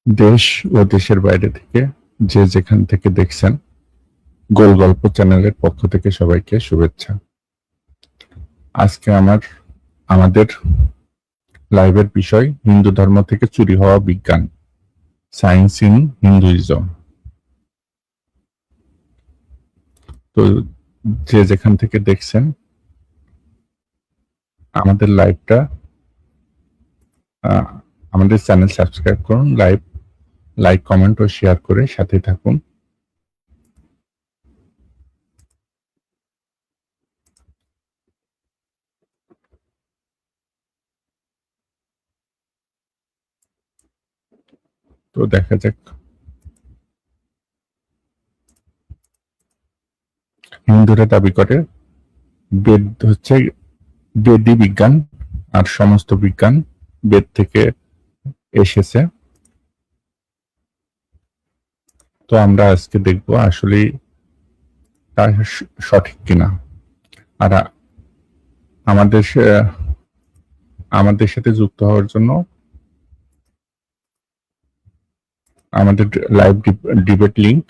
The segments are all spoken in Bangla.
দেশ ও দেশের বাইরে থেকে যে যেখান থেকে দেখছেন, গোল গল্প চ্যানেলের পক্ষ থেকে সবাইকে শুভেচ্ছা। আজকে আমাদের লাইভের বিষয় হিন্দু ধর্ম থেকে চুরি হওয়া বিজ্ঞান, সায়েন্স ইন হিন্দুইজম। তো যে যেখান থেকে দেখছেন আমাদের লাইভটা, আমাদের চ্যানেল সাবস্ক্রাইব করুন, লাইক কমেন্ট ও শেয়ার করে সাথে থাকুন। তো দেখা যাক। হিন্দুরা দাবি করে বেদ হচ্ছে বেদী বিজ্ঞান, আর সমস্ত বিজ্ঞান বেদ থেকে এসেছে। তো আমরা আজকে দেখব আসলে তা সঠিক কিনা। আর আমাদের সাথে যুক্ত হওয়ার জন্য আমাদের লাইভ ডিবেট লিংক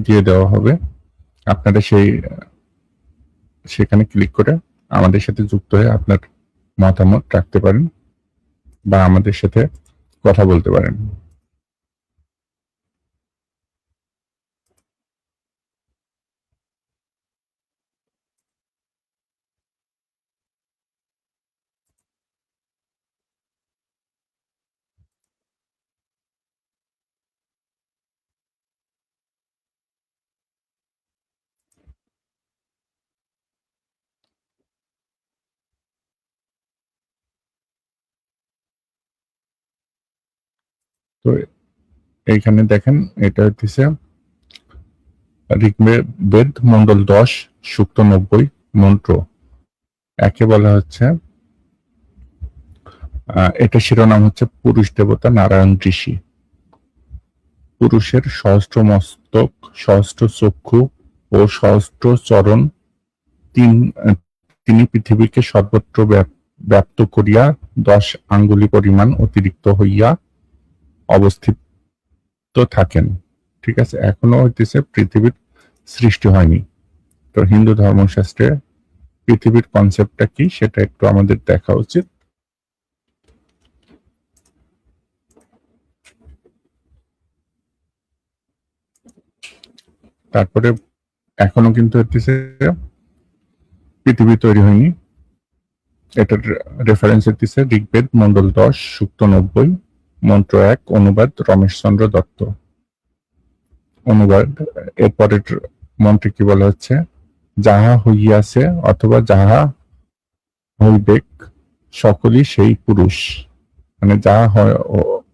দিয়ে দেওয়া হবে। আপনারা সেখানে ক্লিক করে আমাদের সাথে যুক্ত হয়ে আপনার মতামত রাখতে পারেন বা আমাদের সাথে কথা বলতে পারেন। তো এইখানে দেখেন, এটা হচ্ছে ঋগ্বেদ মন্ডল 10 সূক্ত 90 মন্ত্র একে বলা হচ্ছে। এটা শিরোনাম হচ্ছে পুরুষ দেবতা নারায়ণ ঋষি। পুরুষের সহস্র মস্তক, সহস্র চক্ষু ও সহস্র চরণ, তিনি পৃথিবীকে সর্বত্র ব্যাপ্ত করিয়া 10 আঙ্গুলি পরিমাণ অতিরিক্ত হইয়া অবস্থিত থাকেন। ঠিক আছে, এখনো হইতেছে পৃথিবীর সৃষ্টি হয়নি। তো হিন্দু ধর্মশাস্ত্রে পৃথিবীর কনসেপ্টটা কি সেটা একটু আমাদের দেখা উচিত। তারপরে এখনো কিন্তু হইতেছে পৃথিবী তৈরি হয়নি। এটার রেফারেন্স হইতেছে ঋগ্বেদ মন্ডল 10 সূক্ত 90 মন্ত্র 1 অনুবাদ রমেশচন্দ্র দত্ত। অনুবাদ এরপরের মন্ত্রে কি বলা হচ্ছে, যাহা হইয়াছে অথবা যাহা হইবেক সকলই সেই পুরুষ। মানে যাহা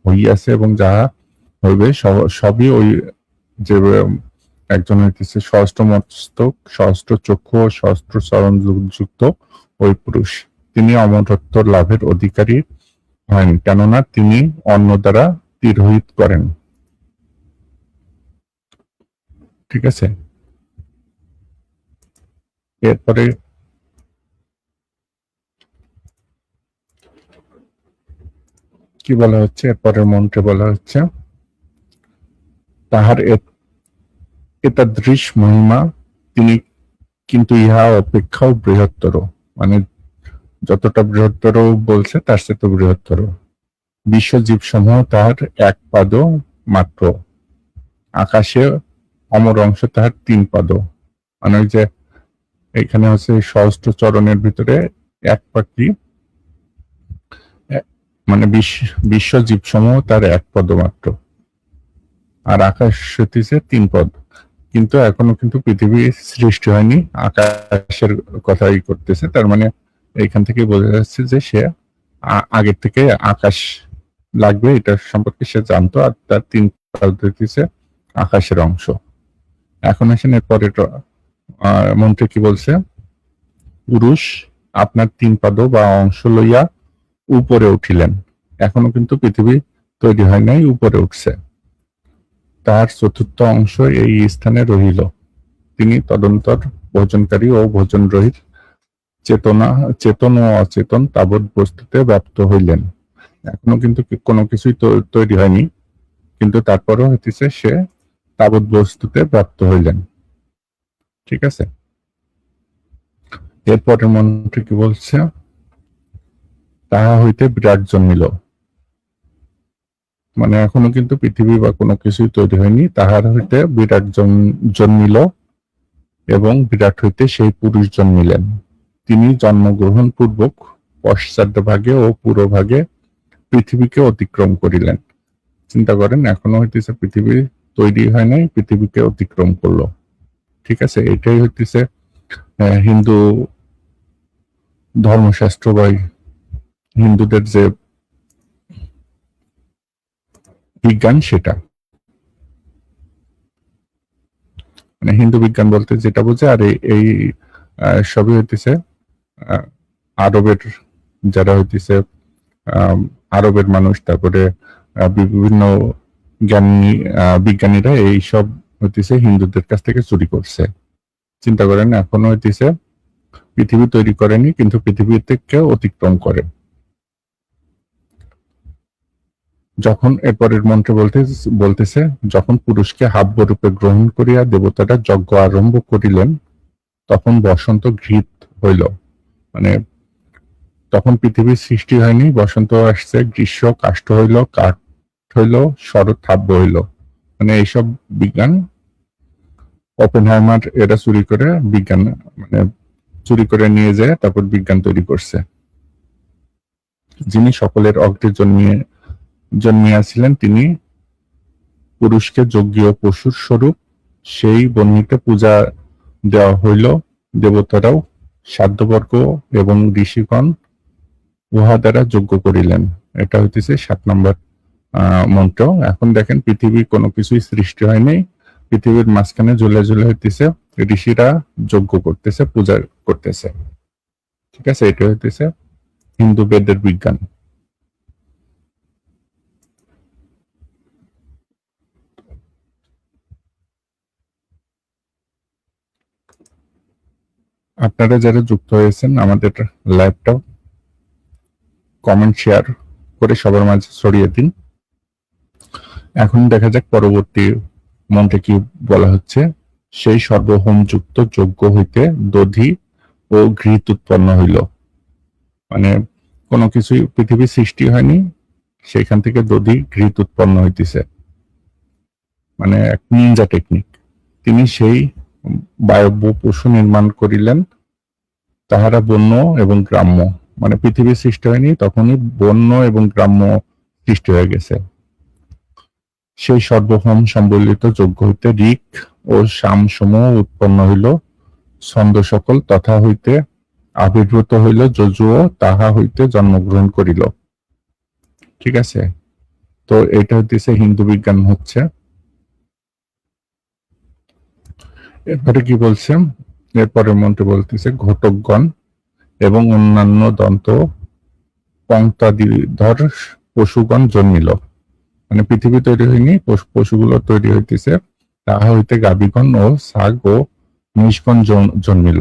হইয়াছে এবং যাহা হইবে সবই ওই যে একজন হইতেছে সহস্র মস্তক, সহস্র চক্ষু ও সহস্র চরণ যুক্ত ওই পুরুষ। তিনি অমরত্ব লাভের অধিকারী হন, কেননা তিনি অন্য দ্বারা তিরোহিত করেন। ঠিক আছে, এরপরে কি বলা হচ্ছে, এরপরের মন্ত্রে বলা হচ্ছে, তাহার এতাদৃশ মহিমা তিনি কিন্তু ইহা অপেক্ষাও বৃহত্তর। মানে যতটা বৃহত্তর বলছে তার চেয়ে তো বৃহত্তর। বিশ্বজীব সমূহ তাহার এক পাদ মাত্র, আকাশে অমর অংশ তাহার 3 পাদ। মানে ওই যে এখানে হচ্ছে সহস্র চরণের ভিতরে এক পাখি, মানে বিশ্বজীব সমূহ তার 1 পদ মাত্র, আর আকাশ হইতেছে 3 পদ। কিন্তু এখনো কিন্তু পৃথিবী সৃষ্টি হয়নি, আকাশের কথাই করতেছে। তার মানে এইখান থেকে বোঝা যাচ্ছে যে সে আগের থেকে আকাশ লাগবে এটা সম্পর্কে সে জানতো, আর তার 3 পদ হইতেছে আকাশের অংশ। এখন আসেন এরপরে মন্ত্রে কি বলছে, পুরুষ আপনার 3 পদ বা অংশ লইয়া উপরে উঠিলেন। এখনো কিন্তু পৃথিবী তৈরি হয় নাই, উপরে উঠছে। তার চতুর্থ অংশ এই স্থানে রহিল। তিনি তদন্তর ভোজনকারী ও ভোজন রহিত চেতন ও অচেতন তাবৎ বস্তুতে ব্যাপ্ত হইলেন। এখনো কিন্তু কোনো কিছুই তৈরি হয়নি, কিন্তু তারপরও হইতেছে সে তাবৎ বস্তুতে প্রাপ্ত হইলেন। ঠিক আছে, এরপরের মন্ত্রী কি বলছে, তাহা হইতে বিরাট জন্মিল। মানে এখনো কিন্তু পৃথিবী বা কোনো কিছুই তৈরি হয়নি, তাহার হইতে বিরাট জন্মিল এবং বিরাট হইতে সেই পুরুষ জন্মিলেন। তিনি জন্মগ্রহণ পূর্বক পশ্চাৎভাগে ও পুরোভাগে পৃথিবীকে অতিক্রম করিলেন। চিন্তা করেন, এখনো হইতেছে পৃথিবী তৈরি হয় নাই, পৃথিবীকে অতিক্রম করলো। ঠিক আছে, এটাই হইতেছে হিন্দু ধর্মশাস্ত্র বা হিন্দুদের যে বিজ্ঞান, সেটা মানে হিন্দু বিজ্ঞান বলতে যেটা বোঝে। আর এই সবই হইতেছে আরবের, যারা হইতেছে আরবের মানুষ, তারপরে বিভিন্ন জ্ঞানী বিজ্ঞানীরা এই সব হইতেছে হিন্দুদের কাছ থেকে চুরি করছে। চিন্তা করেন, এখনো হইতেছে পৃথিবী তৈরি করেনি, কিন্তু পৃথিবী থেকে অতিক্রম করে। যখন এরপরের মন্ত্রে বলতেছে, যখন পুরুষকে হাব্য রূপে গ্রহণ করিয়া দেবতারা যজ্ঞ আরম্ভ করিলেন, তখন বসন্ত ঘৃত হইল। মানে তখন পৃথিবীর সৃষ্টি হয়নি, বসন্ত আসছে, গ্রীষ্ম কাষ্ঠ হইল, কাঠ হইল, শরৎ হাব্য হইল। মানে এইসব বিজ্ঞান ওপেনহাইমার এরা চুরি করে বিজ্ঞান, মানে চুরি করে নিয়ে যায়, তারপর বিজ্ঞান তৈরি করছে। যিনি সকলের অগ্রে জন্মিয়াছিলেন, তিনি পুরুষকে যজ্ঞীয় পশুর স্বরূপ সেই বহ্নিতে পূজা দেওয়া হইল। দেবতারাও সাধ্যবর্গ এবং ঋষিগণ উহা দ্বারা যজ্ঞ করিলেন। এটা হইতেছে 7 নম্বর মন্ত্র। এখন দেখেন, পৃথিবী কোনো কিছুই সৃষ্টি হয়নি, পৃথিবীর মাঝখানে ঝুলে ঝুলে হইতেছে ঋষিরা যজ্ঞ করতেছে, পূজা করতেছে। ঠিক আছে, এটা হইতেছে হিন্দু বেদের বিজ্ঞান। আপনারা যারা যুক্ত হয়েছেন আমাদের লাইভটা কমেন্ট শেয়ার করে সবার মাঝে ছড়িয়ে দিন। এখন দেখা যাক পরবর্তী মন্ত্রে কি বলা হচ্ছে। সেই সর্বহোমযুক্ত যজ্ঞ হইতে দধি ও ঘৃত উৎপন্ন হইল। মানে কোনো কিছুই পৃথিবী সৃষ্টি হয়নি, সেখান থেকে দধি ঘৃত উৎপন্ন হইতেছে, মানে এক নিনজা টেকনিক। তিনি সেই বায়ব্য পশু নির্মাণ করিলেন, তাহারা বন্য এবং গ্রাম্য। মানে পৃথিবী সৃষ্টি হয়নি, তখনই বন্য এবং গ্রাম্য সৃষ্টি হয়ে গেছে। সেই সর্বহোম সম্বলিত যজ্ঞ হইতে ঋক ও সাম সমূহ উৎপন্ন হইল। ছন্দ সকল তথা হইতে আবির্ভূত হইল, যজুও তাহা হইতে জন্মগ্রহণ করিল। ঠিক আছে, তো এটা হইতেছে হিন্দু বিজ্ঞান হচ্ছে। এরপরে কি বলছে, এরপরে মন্ত্রে বলতেছে, ঘটকগণ এবং অন্যান্য দন্ত পঙ্ক্তাদিধর পশুগণ জন্মিল। মানে পৃথিবী তৈরি হয়নি, পশুগুলো তৈরি হইতেছে, তাহা হইতে গাভীগণ ও ছাগ ও মহিষগণ জন্মিল।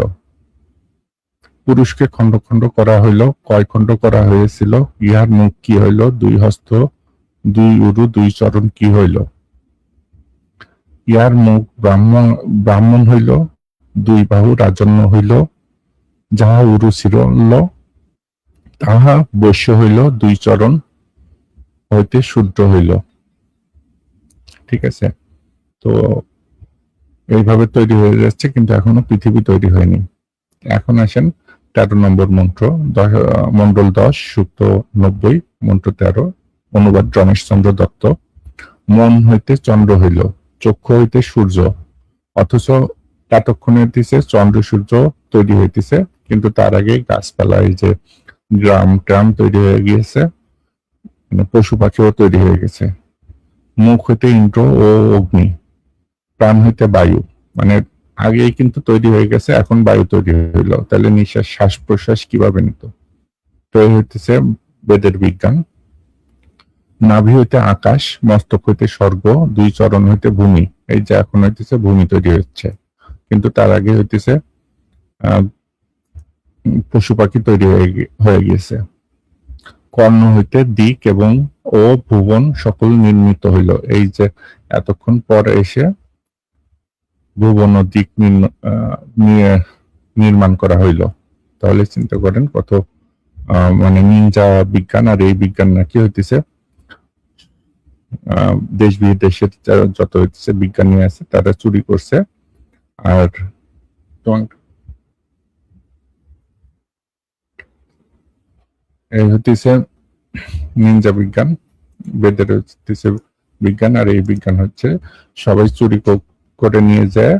পুরুষকে খণ্ড খণ্ড করা হইল। কয় খণ্ড করা হয়েছিল? ইহার মুখ কি হইল? 2 হস্ত, 2 উরু, 2 চরণ কি হইল? ইহার মুখ ব্রাহ্মণ হইল, 2 বাহু রাজন্য হইল। যাহা উরু ছিল তাহা বৈশ্য হইল, 2 চরণ হইতে শূদ্র হইল। ঠিক আছে, তো এইভাবে তৈরি হয়ে যাচ্ছে, কিন্তু এখনো পৃথিবী তৈরি হয়নি। এখন আসেন 13 নম্বর মন্ত্র, মন্ডল 10, সূক্ত 90, মন্ত্র 13, অনুবাদ রমেশচন্দ্র দত্ত। মন হইতে চন্দ্র হইল, চক্ষু হইতে সূর্য। অথচ ততক্ষণে হইতেছে চন্দ্র সূর্য তৈরি হইতেছে, কিন্তু তার আগে গাছপালা, এই যে গ্রাম ট্রাম তৈরি হয়ে গিয়েছে, পশু পাখিও তৈরি হয়ে গেছে। মুখ হইতে ইন্দ্র ও অগ্নি, প্রাণ হইতে বায়ু। মানে আগেই কিন্তু তৈরি হয়ে গেছে, এখন বায়ু তৈরি হইল, তাহলে নিঃশ্বাস, শ্বাস প্রশ্বাস কিভাবে নিত? তো এই হইতেছে বেদের বিজ্ঞান। নাভি হইতে আকাশ, মস্তক হইতে স্বর্গ, 2 চরণ হইতে ভূমি। এই যে এখন হইতেছে ভূমি তৈরি হচ্ছে, কিন্তু তার আগে হইতেছে পশু পাখি তৈরি হয়ে গিয়েছে। কর্ণ হইতে দিক এবং ও ভুবন সকল নির্মিত হইল। এই যে এতক্ষণ পর এসে ভুবন ও দিক নিয়ে নির্মাণ করা হইল। তাহলে চিন্তা করেন কত মানে নিনজা বিজ্ঞান। আর এই বিজ্ঞান নাকি হইতেছে দেশ বিদেশের যত হইতেছে বিজ্ঞানী আছে তারা চুরি করছে। আর এই হইতেছে নিনজা বিজ্ঞান, বেদের হইতেছে বিজ্ঞান। আর এই বিজ্ঞান হচ্ছে সবাই চুরি করে নিয়ে যায়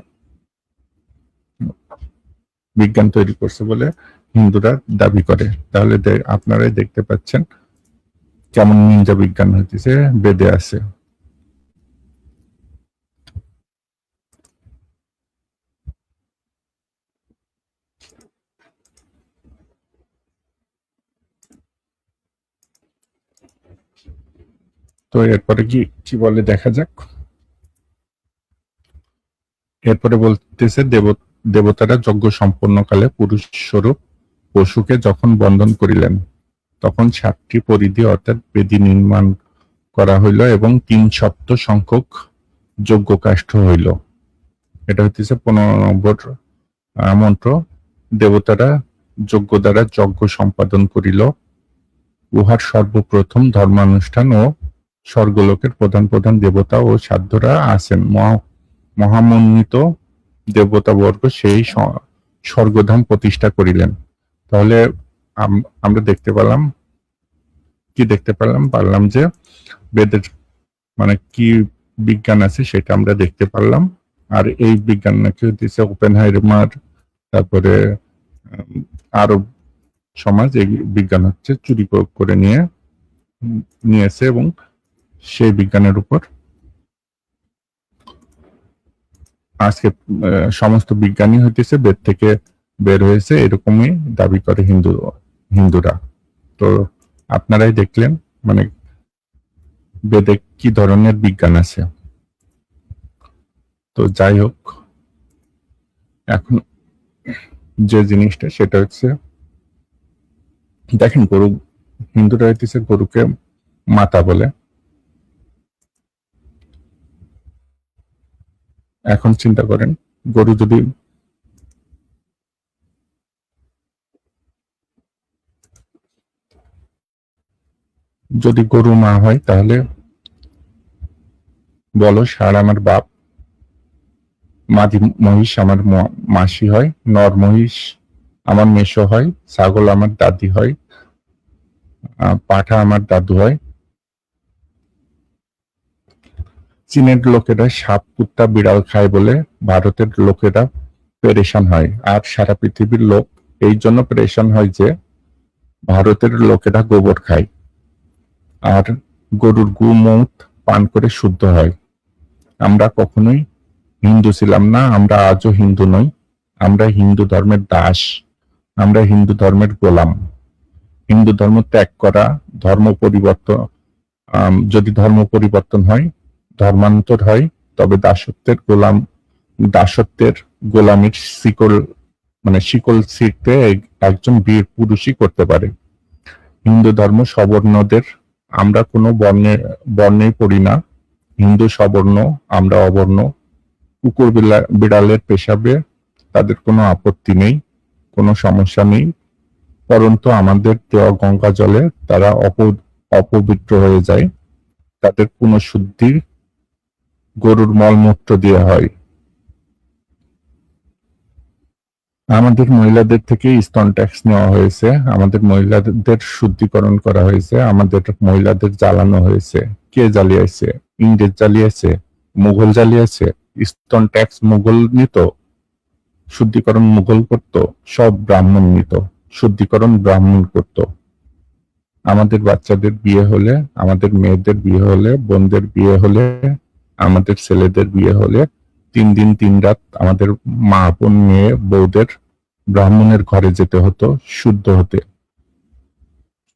বিজ্ঞান তৈরি করছে বলে হিন্দুরা দাবি করে। তাহলে আপনারাই দেখতে পাচ্ছেন কেমন নিনজা বিজ্ঞান হইতেছে বেদে আছে। তো এরপরে কি বলে দেখা যাক। এরপরে বলতেছে দেবতারা যজ্ঞ সম্পন্নকালে পুরুষ স্বরূপ পশুকে যখন বন্ধন করিলেন তখন 7টি পরিধি অর্থাৎ বেদী নির্মাণ করা হইল এবং 3 সপ্ত সংখ্যক যজ্ঞ কাষ্ঠ হইল। এটা হইতেছে 15 নম্বর মন্ত্র। দেবতারা যজ্ঞ দ্বারা যজ্ঞ সম্পাদন করিল। উহার সর্বপ্রথম ধর্মানুষ্ঠান ও স্বর্গলোকের প্রধান প্রধান দেবতা ও সাধ্যরা আছেন। মহামন্বিত দেবতাবর্গ সেই স্বর্গধাম প্রতিষ্ঠা করিলেন। তাহলে আমরা দেখতে পারলাম যে বেদের মানে কি বিজ্ঞান আছে সেটা আমরা দেখতে পারলাম। আর এই বিজ্ঞান নাকি হচ্ছে ওপেনহাইমার তারপরে আরব সমাজ এই বিজ্ঞান হচ্ছে চুরি করে নিয়েছে এবং সেই বিজ্ঞানের উপর আজকে সমস্ত বিজ্ঞানী হইতেছে বেদ থেকে বের হয়েছে এরকমই দাবি করে হিন্দুরা। তো আপনারাই দেখলেন মানে বেদে কি ধরনের বিজ্ঞান আছে। তো যাই হোক, এখন যে জিনিসটা সেটা হচ্ছে দেখেন হিন্দুরা হইতেছে গরুকে মাতা বলে। এখন চিন্তা করেন গরু যদি গরু মা হয় তাহলে বলো ষাঁড় আমার বাপ, মাদি মহিষ আমার মাসি হয়, নর মহিষ আমার মেসো হয়, ছাগল আমার দাদি হয়, পাঠা আমার দাদু হয়। চীনের লোকেরা সাপ কুত্তা বিড়াল খায় বলে ভারতের লোকেরা পেরেশান হয়। আর সারা পৃথিবীর লোক এই জন্য পেরেশান হয় যে ভারতের লোকেরা গোবর খায় আর গরুর গুমূত পান করে শুদ্ধ হয়। আমরা কখনোই হিন্দু ছিলাম না, আমরা আজও হিন্দু নই। আমরা হিন্দু ধর্মের দাস, আমরা হিন্দু ধর্মের গোলাম। হিন্দু ধর্ম ত্যাগ করা, ধর্ম পরিবর্তন যদি ধর্ম পরিবর্তন হয়, ধর্মান্তর হয়, তবে দাসত্বের গোলামির শিকল ছিঁড়তে একজন বীর পুরুষই করতে পারে। হিন্দু ধর্ম সবর্ণদের, আমরা কোনো বর্ণেই পড়ি না। হিন্দু সবর্ণ, আমরা অবর্ণ। কুকুর বিড়ালের পেশাবে তাদের কোনো আপত্তি নেই, কোনো সমস্যা নেই, পরন্তু আমাদের দেওয়া গঙ্গা জলে তারা অপবিত্র হয়ে যায়। তাদের পুনঃশুদ্ধি গরুর মলমূত্র দিয়ে হয়। আমাদের মহিলাদের থেকে স্তন ট্যাক্স নেওয়া হয়েছে, আমাদের মহিলাদের শুদ্ধিকরণ করা হয়েছে, আমাদের মহিলাদের জ্বালানো হয়েছে। কে জ্বালিয়েছে? ইংরেজ জ্বালিয়েছে, মুঘল জ্বালিয়েছে। স্তন ট্যাক্স মুঘল নিত, শুদ্ধিকরণ মুঘল করত, সব ব্রাহ্মণ নিত, শুদ্ধিকরণ ব্রাহ্মণ করত। আমাদের বাচ্চাদের বিয়ে হলে, আমাদের মেয়েদের বিয়ে হলে, বোনদের বিয়ে হলে, আমাদের ছেলেদের বিয়ে হলে 3 দিন 3 রাত আমাদের মা বোন মেয়ে বউদের ব্রাহ্মণের ঘরে যেতে হতো শুদ্ধ হতে।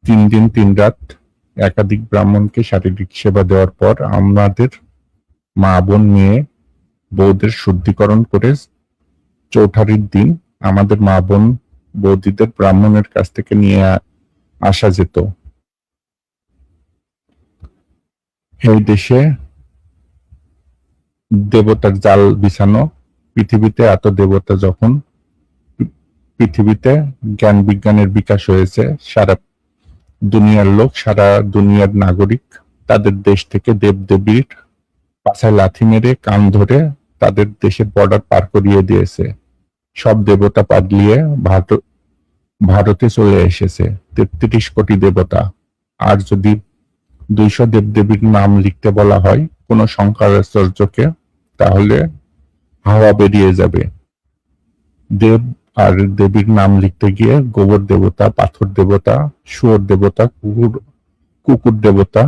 3 দিন 3 রাত একাধিক ব্রাহ্মণকে শারীরিক সেবা দেওয়ার পর আমাদের মা বোন মেয়ে বউদের শুদ্ধিকরণ করে চৌঠারির দিন আমাদের মা বোন বৌদিদের ব্রাহ্মণের কাছ থেকে নিয়ে আসা যেত। এই দেশে দেবতার জাল বিছানো, পৃথিবীতে এত দেবতা যখন, পৃথিবীতে জ্ঞান বিজ্ঞানের বিকাশ হয়েছে, সারা দুনিয়ার লোক, সারা দুনিয়ার নাগরিক তাদের দেশ থেকে দেবদেবীর পাছায় লাথি মেরে কান ধরে তাদের দেশের বর্ডার পার করিয়ে দিয়েছে। সব দেবতা পালিয়ে ভারতে চলে এসেছে, ৩৩ কোটি দেবতা। আর যদি ২০০ দেবদেবীর নাম লিখতে বলা হয় কোনো শঙ্করাচার্যকে, তাহলে হাওয়া বেরিয়ে যাবে। দেব আর দেবীর নাম লিখতে গিয়ে গোবর দেবতা, পাথর দেবতা, শুয়োর দেবতা, কুকুর দেবতা,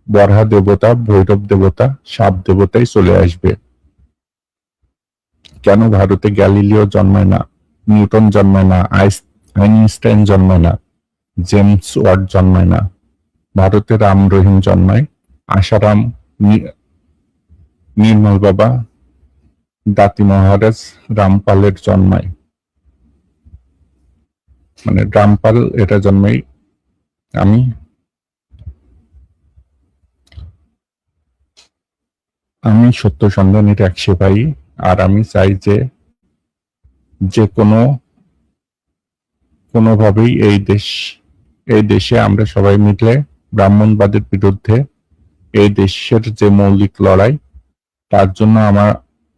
বরহা দেবতা, ভৈরব দেবতা, সাপ দেবতাই চলে আসবে। কেন ভারতে গ্যালিলিও জন্মায় না, নিউটন জন্মায় না, আইনস্টাইন জন্মায় না, জেমস ওয়াট জন্মায় না? ভারতে রাম রহিম জন্মায়, আশারাম, নির্মল বাবা, দাতি মহারাজ, রামপালের জন্মায়, মানে রামপাল এটা জন্মাই। আমি সত্য সন্ধানের এক সেপাহী, আর আমি চাই যে যে কোনোভাবেই এই দেশে আমরা সবাই মিলে ব্রাহ্মণবাদের বিরুদ্ধে এই দেশের যে মৌলিক লড়াই, তার জন্য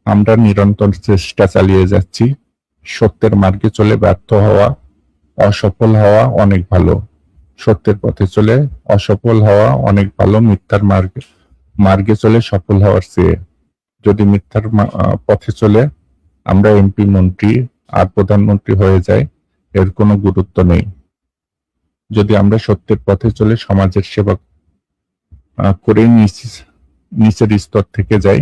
আমরা নিরন্তর চেষ্টা চালিয়ে যাচ্ছি। সত্যের মার্গে চলে ব্যর্থ হওয়া, অসফল হওয়া অনেক ভালো। সত্যের পথে চলে অসফল হওয়া অনেক ভালো মিথ্যার মার্গে চলে সফল হওয়ার চেয়ে। যদি মিথ্যার পথে চলে আমরা এমপি, মন্ত্রী আর প্রধানমন্ত্রী হয়ে যাই, এর কোনো গুরুত্ব নেই। যদি আমরা সত্যের পথে চলে সমাজের সেবা করে নিচের স্তর থেকে যাই,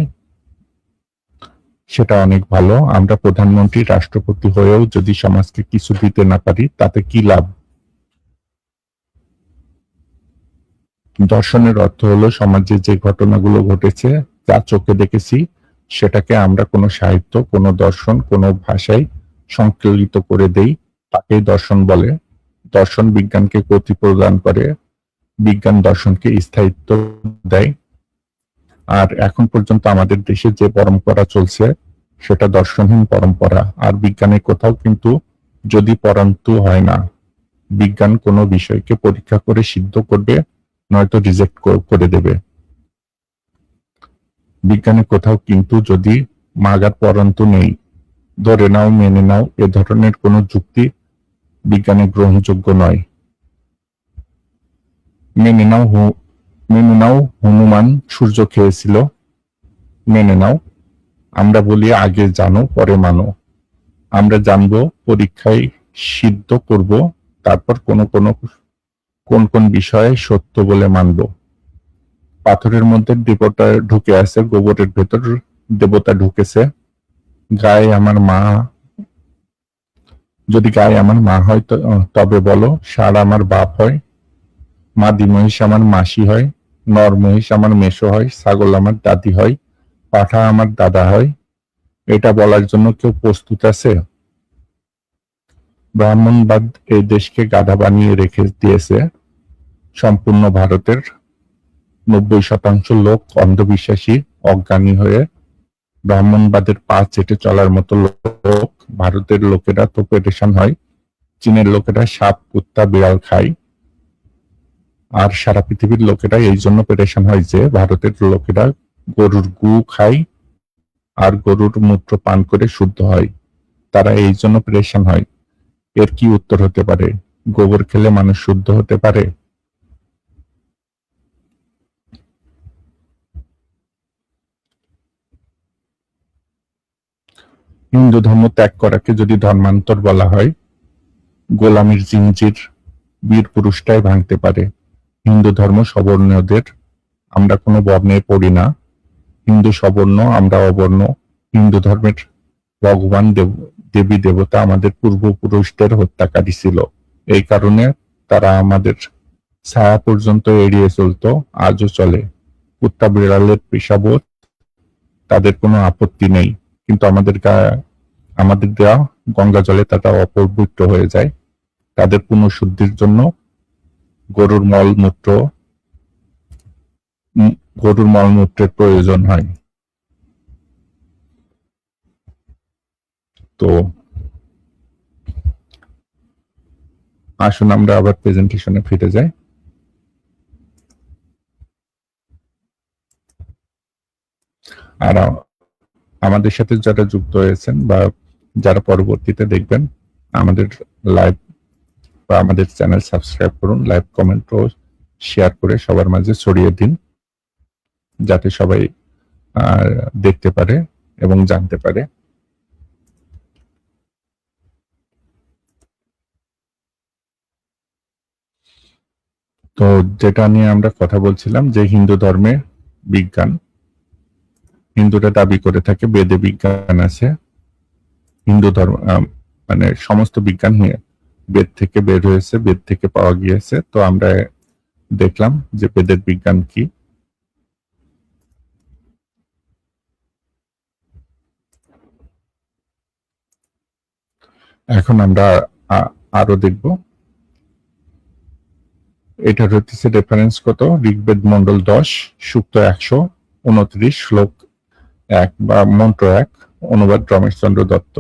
সেটা অনেক ভালো। আমরা প্রধানমন্ত্রী, রাষ্ট্রপতি হয়েও যদি সমাজকে কিছু দিতে না পারি, তাতে কি লাভ? দর্শনের অর্থ হলো সমাজে যে ঘটনাগুলো ঘটেছে, যা চোখে দেখেছি, সেটাকে আমরা কোনো সাহিত্য, কোনো দর্শন, কোনো ভাষায় সংকলিত করে দেই, তাকেই দর্শন বলে। দর্শন বিজ্ঞানকে গতি প্রদান করে, বিজ্ঞান দর্শনকে স্থায়িত্ব দেয়। আর এখন পর্যন্ত আমাদের দেশে যে পরম্পরা চলছে, সেটা দর্শনহীন পরম্পরা। আর বিজ্ঞানের কোথাও কিন্তু যদি পরন্তু হয় না। বিজ্ঞান কোনো বিষয়কে পরীক্ষা করে সিদ্ধ করবে, নয়তো রিজেক্ট করে দেবে। বিজ্ঞানের কোথাও কিন্তু যদি মাগার পরন্তু নেই, ধরে নাও, মেনে নাও, এ ধরনের কোনো যুক্তি বিজ্ঞানে গ্রহণযোগ্য নয়। মেনে নাও হনুমান সূর্য খেয়েছিল, মেনে নাও। আমরা বলি আগে জানো পরে মানো। আমরা জানবো, পরীক্ষায় সিদ্ধ করব, তারপর কোন বিষয়ে সত্য বলে মানব। পাথরের মধ্যে দেবতা ঢুকে আছে, গোবরের ভেতর দেবতা ঢুকেছে। যদি গায়ে আমার মা হয় তবে বলো, ষাঁড় আমার বাপ হয়, মাদি মহিষ আমার মাসি হয়, নর মহিষ আমার মেসো হয়, ছাগল আমার দাদি হয়, পাঠা আমার দাদা হয়। এটা বলার জন্য কেউ প্রস্তুত আছে? ব্রাহ্মণবাদ এই দেশকে গাধা বানিয়ে রেখে দিয়েছে। সম্পূর্ণ ভারতের ৯০% লোক অন্ধবিশ্বাসী, অজ্ঞানী হয়ে ব্রাহ্মণবাদের পা চেটে চলার মতো লোক। ভারতের লোকেরা তো পেরেশান হয়, চীনের লোকেরা সাপ, কুত্তা, বিড়াল খায়। আর সারা পৃথিবীর লোকেরা এই জন্য পেরেশান হয় যে ভারতের লোকেরা গরুর গু খায় আর গরুর মূত্র পান করে শুদ্ধ হয়। তারা এই জন্য পেরেশান হয়। এর কি উত্তর হতে পারে? গোবর খেলে মানুষ শুদ্ধ হতে পারে? হিন্দু ধর্ম ত্যাগ করাকে যদি ধর্মান্তর বলা হয়, গোলামীর জিঞ্জির বীর পুরুষটাই ভাঙতে পারে। হিন্দু ধর্ম সবর্ণদের, আমরা কোনো বর্ণে পড়ি না। হিন্দু সবর্ণ, আমরা অবর্ণ। হিন্দু ধর্মের ভগবান, দেবী দেবতা আমাদের পূর্বপুরুষদের হত্যাকারী ছিল। এই কারণে তারা আমাদের ছায়া পর্যন্ত এড়িয়ে চলতো, আজও চলে। কুত্তা বিড়ালের পেশাবো তাদের কোনো আপত্তি নেই, কিন্তু আমাদের দেওয়া গঙ্গা জলে তারা অপবিত্র হয়ে যায়। তাদের পুনঃশুদ্ধির জন্য গরুর মল মূত্র গরুর মলমূত্রের প্রয়োজন হয়। তো আসুন আমরা আবার প্রেজেন্টেশনে ফিরে যাই। আর আমাদের সাথে যারা যুক্ত হয়েছেন বা যারা পরবর্তীতে দেখবেন, আমাদের লাইভ বা আমাদের চ্যানেল সাবস্ক্রাইব করুন, লাইভ কমেন্ট ও শেয়ার করে সবার মাঝে ছড়িয়ে দিন, যাতে সবাই দেখতে পারে এবং জানতে পারে। তো যেটা নিয়ে আমরা কথা বলছিলাম, যে হিন্দু ধর্মে বিজ্ঞান, হিন্দুরা দাবি করে থাকে বেদে বিজ্ঞান আছে। হিন্দু ধর্ম মানে সমস্ত বিজ্ঞান বেদ থেকে বের হয়েছে, বেদ থেকে পাওয়া গিয়েছে। তো আমরা দেখলাম যে বেদের বিজ্ঞান কি। এখন আমরা আরো দেখব। এটার হচ্ছে রেফারেন্স কত, ঋগ্বেদ মন্ডল 10 সূক্ত 129 শ্লোক 1 বা মন্ত্র 1, অনুবাদ রমেশচন্দ্র দত্ত।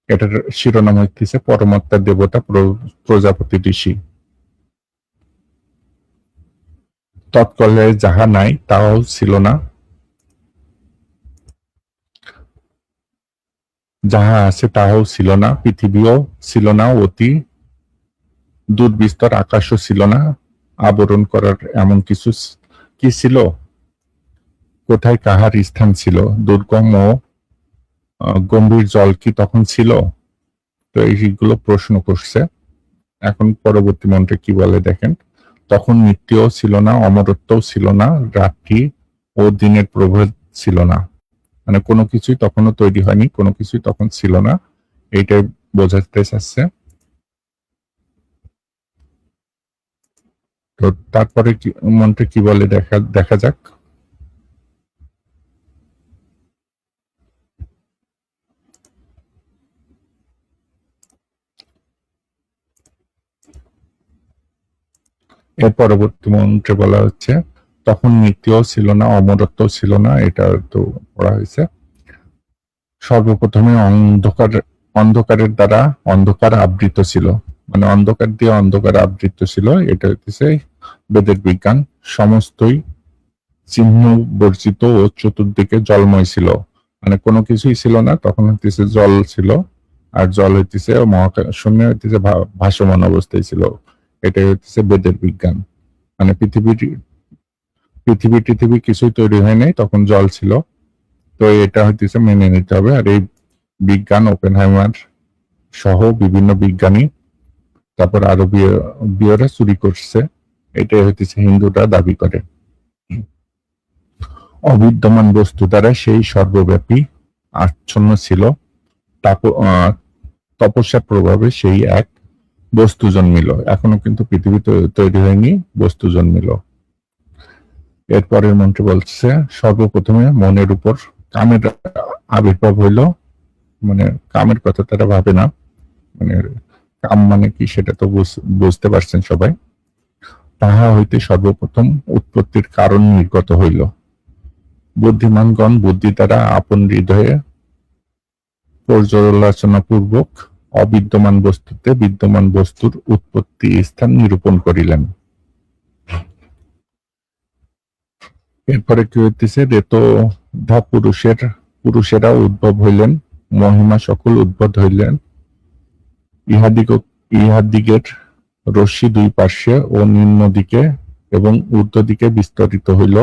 এটার শিরোনাম হচ্ছে পরমাত্মার দেবতা প্রজাপতি ঋষি। তৎকালে যাহা নাই তাহাও ছিল না, যাহা আছে তাহাও ছিল না, পৃথিবীও ছিল না, অতি দুর্বিস্তর আকাশও ছিল না, আবরণ করার এমন কিছু কি ছিল, কোথায় কাহার স্থান ছিল, দুর্গম ও গম্ভীর জল কি তখন ছিল। তো এইগুলো প্রশ্ন করছে। এখন পরবর্তী মন্ত্রে কি বলে দেখেন, তখন মৃত্যুও ছিল না, অমরত্বও ছিল না, রাত্রি ও দিনের প্রভেদ ছিল না। মানে কোনো কিছুই তখনও তৈরি হয়নি, কোনো কিছুই তখন ছিল না, এইটাই বোঝাতে চাচ্ছে। তো তারপরে মন্ত্রে কি বলে দেখা যাক। এর পরবর্তী মন্ত্রে বলা হচ্ছে, তখন মৃত্যুও ছিল না, অমরত্বও ছিল না, এটা তো পড়া হয়েছে। সর্বপ্রথমে অন্ধকারের দ্বারা অন্ধকার আবৃত ছিল, মানে অন্ধকার দিয়ে অন্ধকার আবৃত ছিল। এটা হচ্ছে বেদের বিজ্ঞান। সমস্তই চিহ্ন বর্জিত ও চতুর্দিকে জলময় ছিল, মানে কোনো কিছুই ছিল না, তখন হইতেছে জল ছিল। আর জল হইতেছে মহাশূন্য, হইতেছে ভাসমান অবস্থায় ছিল। এটাই হইতেছে বেদের বিজ্ঞান। মানে পৃথিবী কিছুই তৈরি হয় নাই, তখন জল ছিল। তো এটা হইতেছে মেনে নিতে হবে। আর এই বিজ্ঞান ওপেনহাইমার সহ বিভিন্ন বিজ্ঞানী, তারপর আরবীয়রা চুরি করছে, এটাই হইতেছে হিন্দুরা দাবি করে। অবিদ্যমান বস্তু দ্বারা সেই সর্বব্যাপী আচ্ছন্ন ছিল, তপস্যার প্রভাবে সেই এক বস্তু জন্মিল। এখনো কিন্তু পৃথিবী তৈরি হয়নি, বস্তু জন্মিল। এরপরের মন্ত্রে বলছে, সর্বপ্রথমে মনের উপর কামের আবির্ভাব হইল। মানে কামের কথা তারা ভাবে না, মানে কাম মানে কি সেটা তো বুঝতে পারছেন সবাই। তাহা হইতে সর্বপ্রথম উৎপত্তির কারণ নির্গত হইল। বুদ্ধিমানগণ বুদ্ধি দ্বারা আপন হৃদয়ে পর্যালোচনা পূর্বক অবিদ্যমান বস্তুতে বিদ্যমান বস্তুর উৎপত্তি স্থান নিরূপণ করিলেন। এরপরে কি হইতেছে, রেতোধা পুরুষেরা উদ্ভব হইলেন, মহিমা সকল উদ্ভব হইলেন। ইহাদিগের রশ্মি দুই পার্শ্বে ও নিম্ন দিকে এবং ঊর্ধ্ব দিকে বিস্তরিত হইল।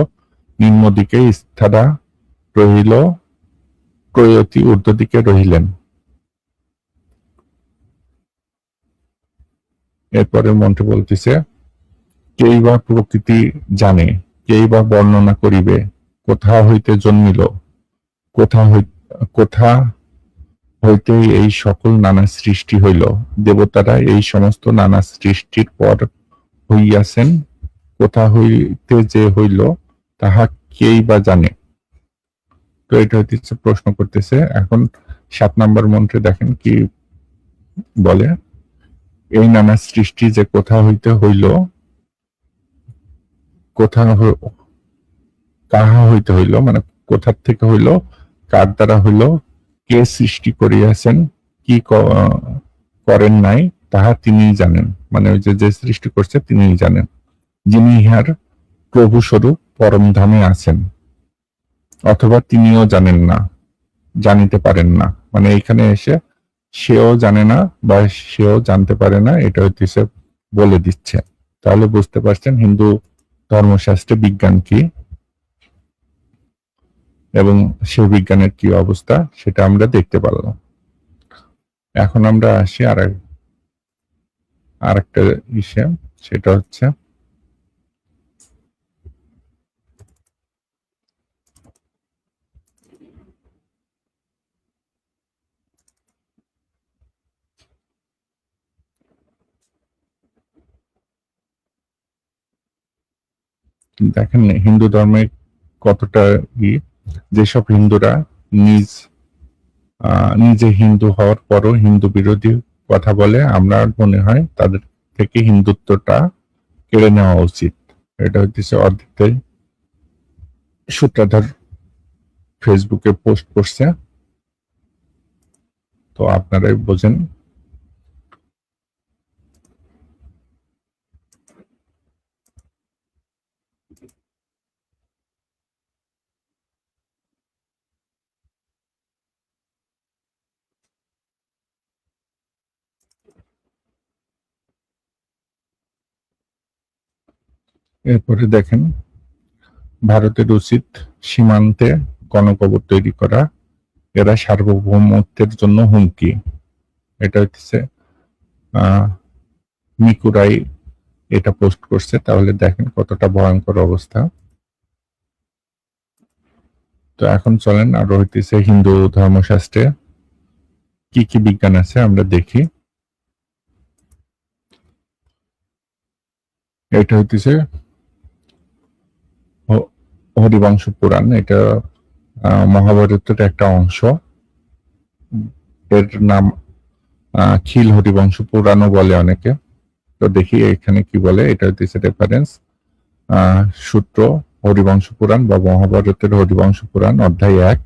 নিম্ন দিকে স্থিরা রহিল, প্রয়তি ঊর্ধ্ব দিকে রহিলেন। এরপরে মন্ত্রে বলতেছে, কেই বা প্রকৃতি জানে, কেই বা বর্ণনা করিবে, কোথা হইতে জন্মিল, কোথা হইতে এই সকল নানা সৃষ্টি হইল। দেবতারা এই সমস্ত নানা সৃষ্টির পর হইয়াছেন, কোথা হইতে যে হইল তাহা কেই বা জানে। তো এটা হচ্ছে প্রশ্ন করতেছে। এখন 7 নম্বর মন্ত্রে দেখেন কি বলে, এই নানা সৃষ্টি যে কোথা হইতে হইল, কোথা কাহা হইতে হইল, মানে কোথার থেকে হইল, কার দ্বারা হইল, কে সৃষ্টি করিয়াছেন, কি করেন নাই, তাহা তিনিই জানেন। মানে ওই যে সৃষ্টি করছে তিনিই জানেন, যিনি ইহার প্রভু স্বরূপ পরম ধামে আছেন, অথবা তিনিও জানেন না, জানিতে পারেন না। মানে এখানে এসে সেও জানে না বা সেও জানতে পারে না, এটা হইতেছে বলে দিচ্ছে। তাহলে বুঝতে পারছেন হিন্দু ধর্মশাস্ত্রে বিজ্ঞান কি এবং সে বিজ্ঞানের কি অবস্থা, সেটা আমরা দেখতে পারলাম। এখন আমরা আসি আরেকটা বিষয়, সেটা হচ্ছে দেখেন হিন্দু ধর্মে কতটা যেসব হিন্দুরা নিজে হিন্দু হওয়ার পরও হিন্দু বিরোধী কথা বলে, আমরা মনে হয় তাদের থেকে হিন্দুত্বটা কেড়ে নেওয়া উচিত। এটা হচ্ছে অদ্বিতীয় সূত্রধর ফেসবুকে পোস্ট করছে, তো আপনারাই বোঝেন। এরপরে দেখেন, ভারতের উচিত সীমান্তে গণকবর তৈরি করা, এরা সার্বভৌমত্বের জন্য হুমকি। এটা হচ্ছে মিকুরাই এটা পোস্ট করছে। তাহলে দেখেন কতটা ভয়ঙ্কর অবস্থা। তো এখন চলেন আরো হইতেছে হিন্দু ধর্মশাস্ত্রে কি কি বিজ্ঞান আছে আমরা দেখি। এটা হইতেছে হরিবংশ পুরাণ, এটা মহাভারতের একটা অংশ। এর নাম খিল হরিবংশ পুরাণও বলে অনেকে। তো দেখি এখানে কি বলে। এটা হইতেছে রেফারেন্স সূত্র হরিবংশ পুরাণ বা মহাভারতের হরিবংশ পুরাণ, অধ্যায় 1,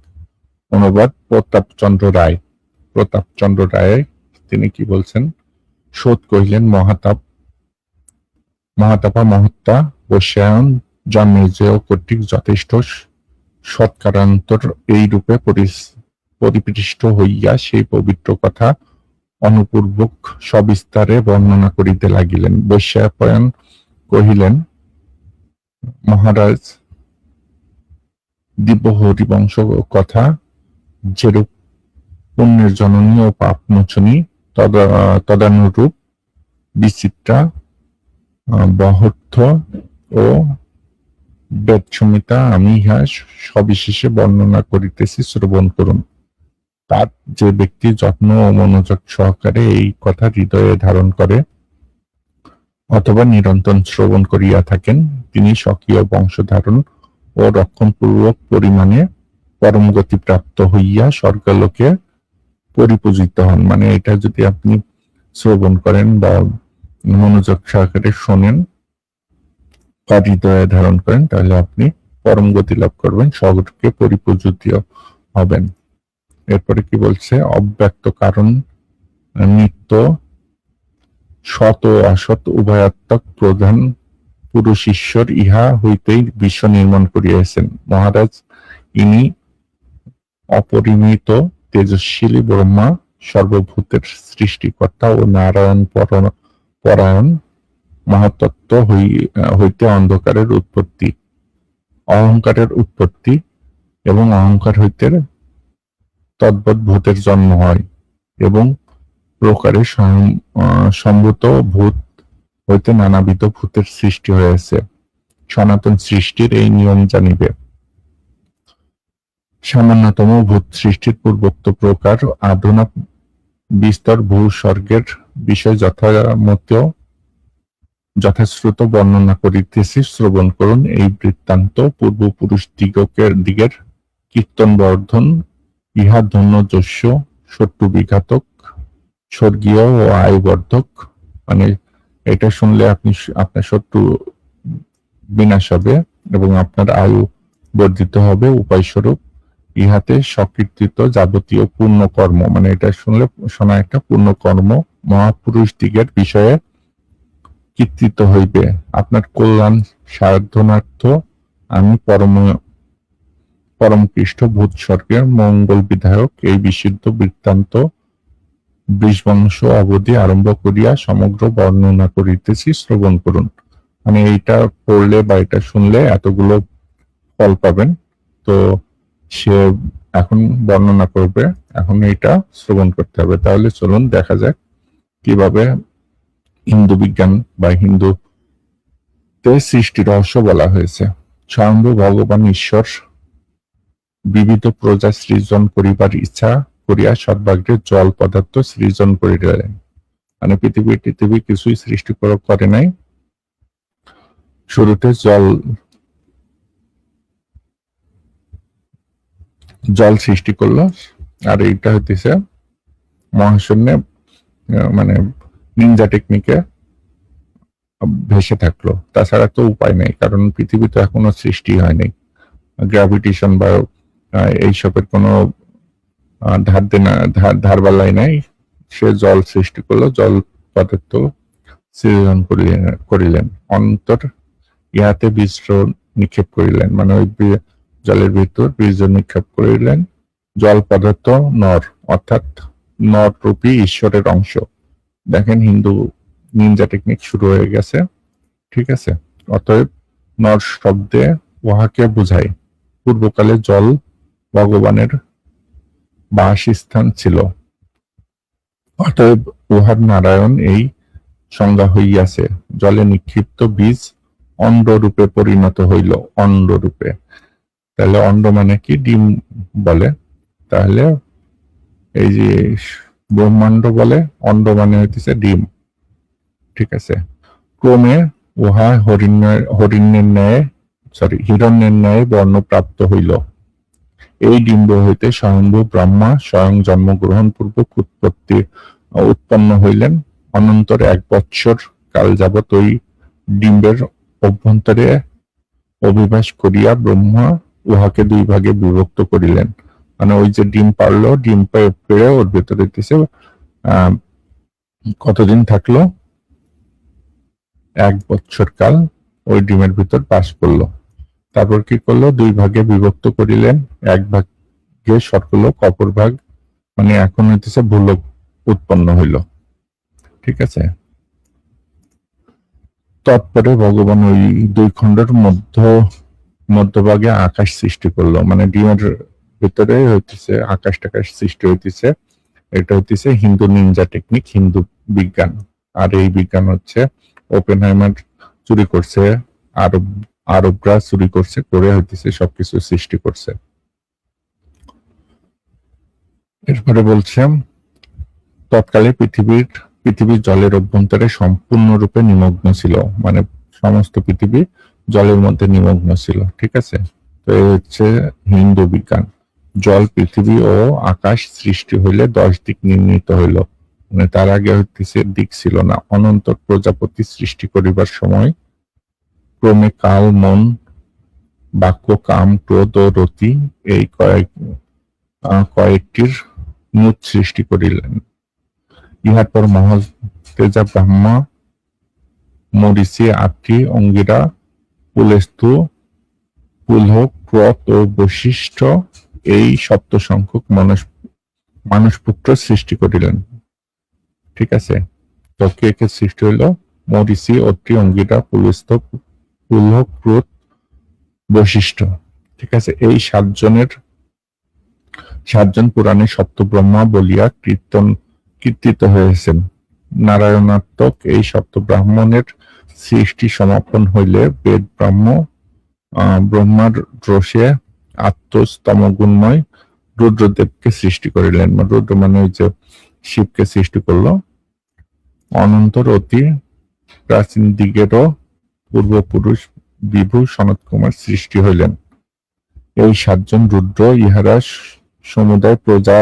অনুবাদ প্রতাপচন্দ্র রায়। প্রতাপচন্দ্র রায় তিনি কি বলছেন? সৎ কহিলেন, মহাতাপা মহত্তা বৈশ্যায়ন জন্মেজয় কর্তৃক যথেষ্ট সৎকারান্তর এই রূপে পরিপৃষ্ট হইয়া সেই পবিত্র কথা অনুপূর্বক সবিস্তারে বর্ণনা করিতে লাগিলেন। বৈশ্যায়ন কহিলেন, মহারাজ, দিব্য হরিবংশ কথা যেরূপ পুণ্যের জননী ও পাপ মোচনী, তদানুরূপ বিচিত্রা বহর্থ ও বেদসংহিতা আমি ইহা সবিশেষে বর্ণনা করিতেছি, শ্রবণ করুন। তার যে ব্যক্তি যত্ন ও মনোযোগ সহকারে এই কথা হৃদয়ে ধারণ করে অথবা নিরন্তর শ্রবণ করিয়া থাকেন, তিনি স্বকীয় বংশধারণ ও রক্ষণপূর্বক পরিমাণে পরম গতি প্রাপ্ত হইয়া স্বর্গলোকে পরিপূজিত হন। মানে এটা যদি আপনি শ্রবণ করেন বা মনোযোগ সহকারে শোনেন বা হৃদয়ে ধারণ করেন, তাহলে আপনি পরম গতি লাভ করবেন, স্বর্গে পরিপূজিত হবেন। এরপরে কি বলছে? অব্যক্ত কারণ নিত্য সৎ ও অসৎ উভয়াত্মক প্রধান পুরুষ ঈশ্বর ইহা হইতেই বিশ্ব নির্মাণ করিয়াছেন। মহারাজ, ইনি অপরিমিত তেজস্বিনী ব্রহ্মা, সর্বভূতের সৃষ্টিকর্তা ও নারায়ণ পরায়ণ। মহাতত্ত্ব হইতে অন্ধকারের উৎপত্তি, অহংকারের উৎপত্তি এবং অহংকার হইতে তদ্বৎ ভূতের জন্ম হয় এবং প্রকারে সম্ভূত ভূত হইতে নানাবিধ ভূতের সৃষ্টি হয়েছে। সনাতন সৃষ্টির এই নিয়ম জানিবে। সামান্যতম ভূত সৃষ্টির পূর্বোক্ত প্রকার আধুনা বিস্তর ভূস্বর্গের বিষয় যথাশ্রুত বর্ণনা করিতেছি, শ্রবণ করুন। এই বৃত্তান্ত পূর্বপুরুষ দিগের কীর্তন বর্ধন, ইহা ধন্য যস্য শত্রু বিঘাতক, স্বর্গীয় ও আয়বর্ধক। মানে এটা শুনলে আপনি আপনার শত্রু বিনাশ হবে এবং আপনার আয়ু বর্ধিত হবে। উপায়স্বরূপ ইহাতে সকীর্তিত যাবতীয় পূর্ণ কর্ম, মানে এটা শুনলে শোনা একটা পূর্ণ কর্ম মহাপুরুষ দিগের বিষয়ে কীর্তিত হইবে। আপনার কল্যাণ সাধনার্থ আমি পরমকৃষ্ট ভূতস্বর্গের মঙ্গল বিধায়ক এই বিশুদ্ধ বৃত্তান্ত বৃষবংশ অবধি আরম্ভ করিয়া সমগ্র বর্ণনা করিতেছি, শ্রবণ করুন। মানে এইটা পড়লে বা এটা শুনলে এতগুলো ফল পাবেন। তো সে এখন বর্ণনা করবে, এখন এইটা শ্রবণ করতে হবে। তাহলে চলুন দেখা যাক কিভাবে হিন্দু বিজ্ঞান বা হিন্দুতে সৃষ্টি রহস্য বলা হয়েছে। স্বয়ম্ভু ভগবান ঈশ্বর বিবিধ প্রজা সৃজন করিবার ইচ্ছা করিয়া সর্বাগ্রে জল পদার্থ সৃজন করিলেন। মানে পৃথিবী কিছুই সৃষ্টি করে নাই, শুরুতে জল সৃষ্টি করলো। আর এইটা হইতেছে মহাশূন্যে মানে নিনজা টেকনিকে ভেসে থাকলো। তাছাড়া তো উপায় নেই, কারণ পৃথিবী তো এখনো সৃষ্টি হয়নি। গ্র্যাভিটেশন বা এইসবের কোনো ধারবালাই নাই। সে জল সৃষ্টি করলো, জল পদার্থ সৃজন করিলেন। অন্তর ইহাতে বীজ নিক্ষেপ করিলেন, মানে ওই জলের ভিতর বীজ নিক্ষেপ করিলেন। জল পদার্থ নর, অর্থাৎ নর রূপী ঈশ্বরের অংশ। দেখেন হিন্দু নিনজা টেকনিক শুরু হয়ে গেছে, ঠিক আছে। অতএব নর শব্দে উহাকে বুঝায়। পূর্বকালে জল ভগবানের বাসস্থান ছিল, অতএব উহার নারায়ণ এই সংজ্ঞা হইয়াছে। জলে নিক্ষিপ্ত বীজ অন্ডরূপে পরিণত হইল। অন্ডরূপে, তাহলে অন্ড মানে কি? ডিম বলে। তাহলে এই যে ব্রহ্মাণ্ড বলে, অন্ড মানে হইতেছে ডিম, ঠিক আছে। ক্রমে উহা হিরণ্যের ন্যায় বর্ণপ্রাপ্ত হইল। এই ডিম্ব হইতে স্বয়ম্ভু ব্রহ্মা স্বয়ং জন্মগ্রহণ পূর্বক উৎপন্ন হইলেন। অনন্তর 1 বৎসর কাল যাবৎ ওই ডিম্বের অভ্যন্তরে অভিবাস করিয়া ব্রহ্মা উহাকে 2 ভাগে বিভক্ত করিলেন। মানে ওই যে ডিম পারলো, ডিম পেড়ে ওর ভেতরে দিছে, কতদিন থাকলো? 1 বৎসর কাল ওই ডিমের ভিতর বাস করলো। তারপর কি করলো? 2 ভাগে বিভক্ত করিলেন। 1 ভাগে স্বর্গলোক, অপর ভাগ মানে এখন হইতেছে ভূলোক উৎপন্ন হইল, ঠিক আছে। তৎপরে ভগবান ওই 2 খণ্ডের মধ্যভাগে আকাশ সৃষ্টি করলো। মানে ডিমের ভিতরে হইতেছে আকাশ টাকাশ সৃষ্টি হইতেছে। এটা হইতেছে হিন্দু নিনজা টেকনিক, হিন্দু বিজ্ঞান। আর এই বিজ্ঞান হচ্ছে ওপেনহাইমার চুরি করছে, আরবরা চুরি করছে, করে হইতেছে সবকিছু সৃষ্টি করছে। এরপরে বলছে তৎকালে পৃথিবীর জলের অভ্যন্তরে সম্পূর্ণরূপে নিমগ্ন ছিল, মানে সমস্ত পৃথিবী জলের মধ্যে নিমগ্ন ছিল, ঠিক আছে। তো এই হচ্ছে হিন্দু বিজ্ঞান। জল, পৃথিবী ও আকাশ সৃষ্টি হইলে 10 দিক নির্ণীত হইল। মানে তার আগে হইতেছে দিক ছিল না। অনন্তর প্রজাপতি সৃষ্টি করিবার সময় ক্রমে কাল, মন, বাক্য, কাম, ক্রোধ ও রতি এই কয়েকটির মূর্ত সৃষ্টি করিলেন। ইহার পর মহাতেজা ব্রহ্মা, মরিচি, আত্রি, অঙ্গিরা, পুলেস্তু, পুলহ, ক্রোধ ও বশিষ্ঠ এই 7 সংখ্যক মানুষপুত্র সৃষ্টি করিলেন, ঠিক আছে। তো কে কে সৃষ্টি হইল? মরিচি, অত্রি, অঙ্গিরা, পুলস্ত, পুলহ, ক্রোধ, বশিষ্ঠ, ঠিক আছে। এই 7 জন পুরাণে সপ্তব্রহ্মা বলিয়া কীর্তিত হয়েছেন। নারায়ণাত্মক এই 7 ব্রাহ্মণের সৃষ্টি সমাপন হইলে বেদ ব্রহ্মার রোষে আত্মস্তমগুণময় রুদ্রদেবকে সৃষ্টি করিলেন। রুদ্র মানে ওই যে শিবকে সৃষ্টি করলো। অনন্তর অতি প্রাচীন দিগেরও পূর্বপুরুষ বিভু সনত কুমার সৃষ্টি হইলেন। এই 7 জন রুদ্র, ইহারা সমুদায় প্রজা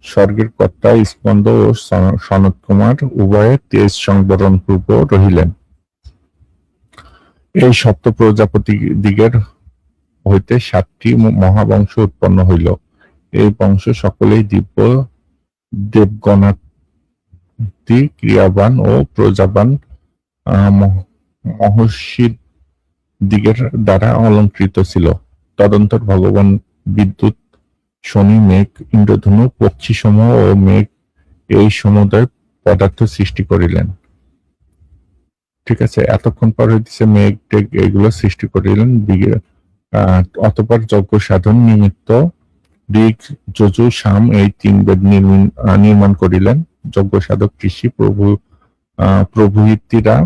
স্বর্গের কর্তা স্কন্দ ও সনত কুমার উভয়ে তেজ সংবরণ পূর্ব রহিলেন। এই সপ্ত প্রজাপতি দিগের হইতে 7টি মহাবংশ উৎপন্ন হইল। এই বংশ সকলেই দিব্য, দেবগণাতি ক্রিয়াবান ও প্রজাবান মহর্ষির দিগের দ্বারা অলঙ্কৃত ছিল। তদন্তর ভগবান বিদ্যুৎ, শনি, মেঘ, ইন্দ্রধনু, পক্ষীসমূহ ও মেঘ এই সমুদয় পদার্থ সৃষ্টি করিলেন। ঠিক আছে, এতক্ষণ পর হইতেছে মেঘ টেঘ এগুলো সৃষ্টি করিলেন। অতঃপর যজ্ঞ সাধন নিমিত্ত ঋক, যজু, সাম এই 3 বেদ নির্মাণ করিলেন। যজ্ঞ সাধক ঋষি প্রভৃতিরা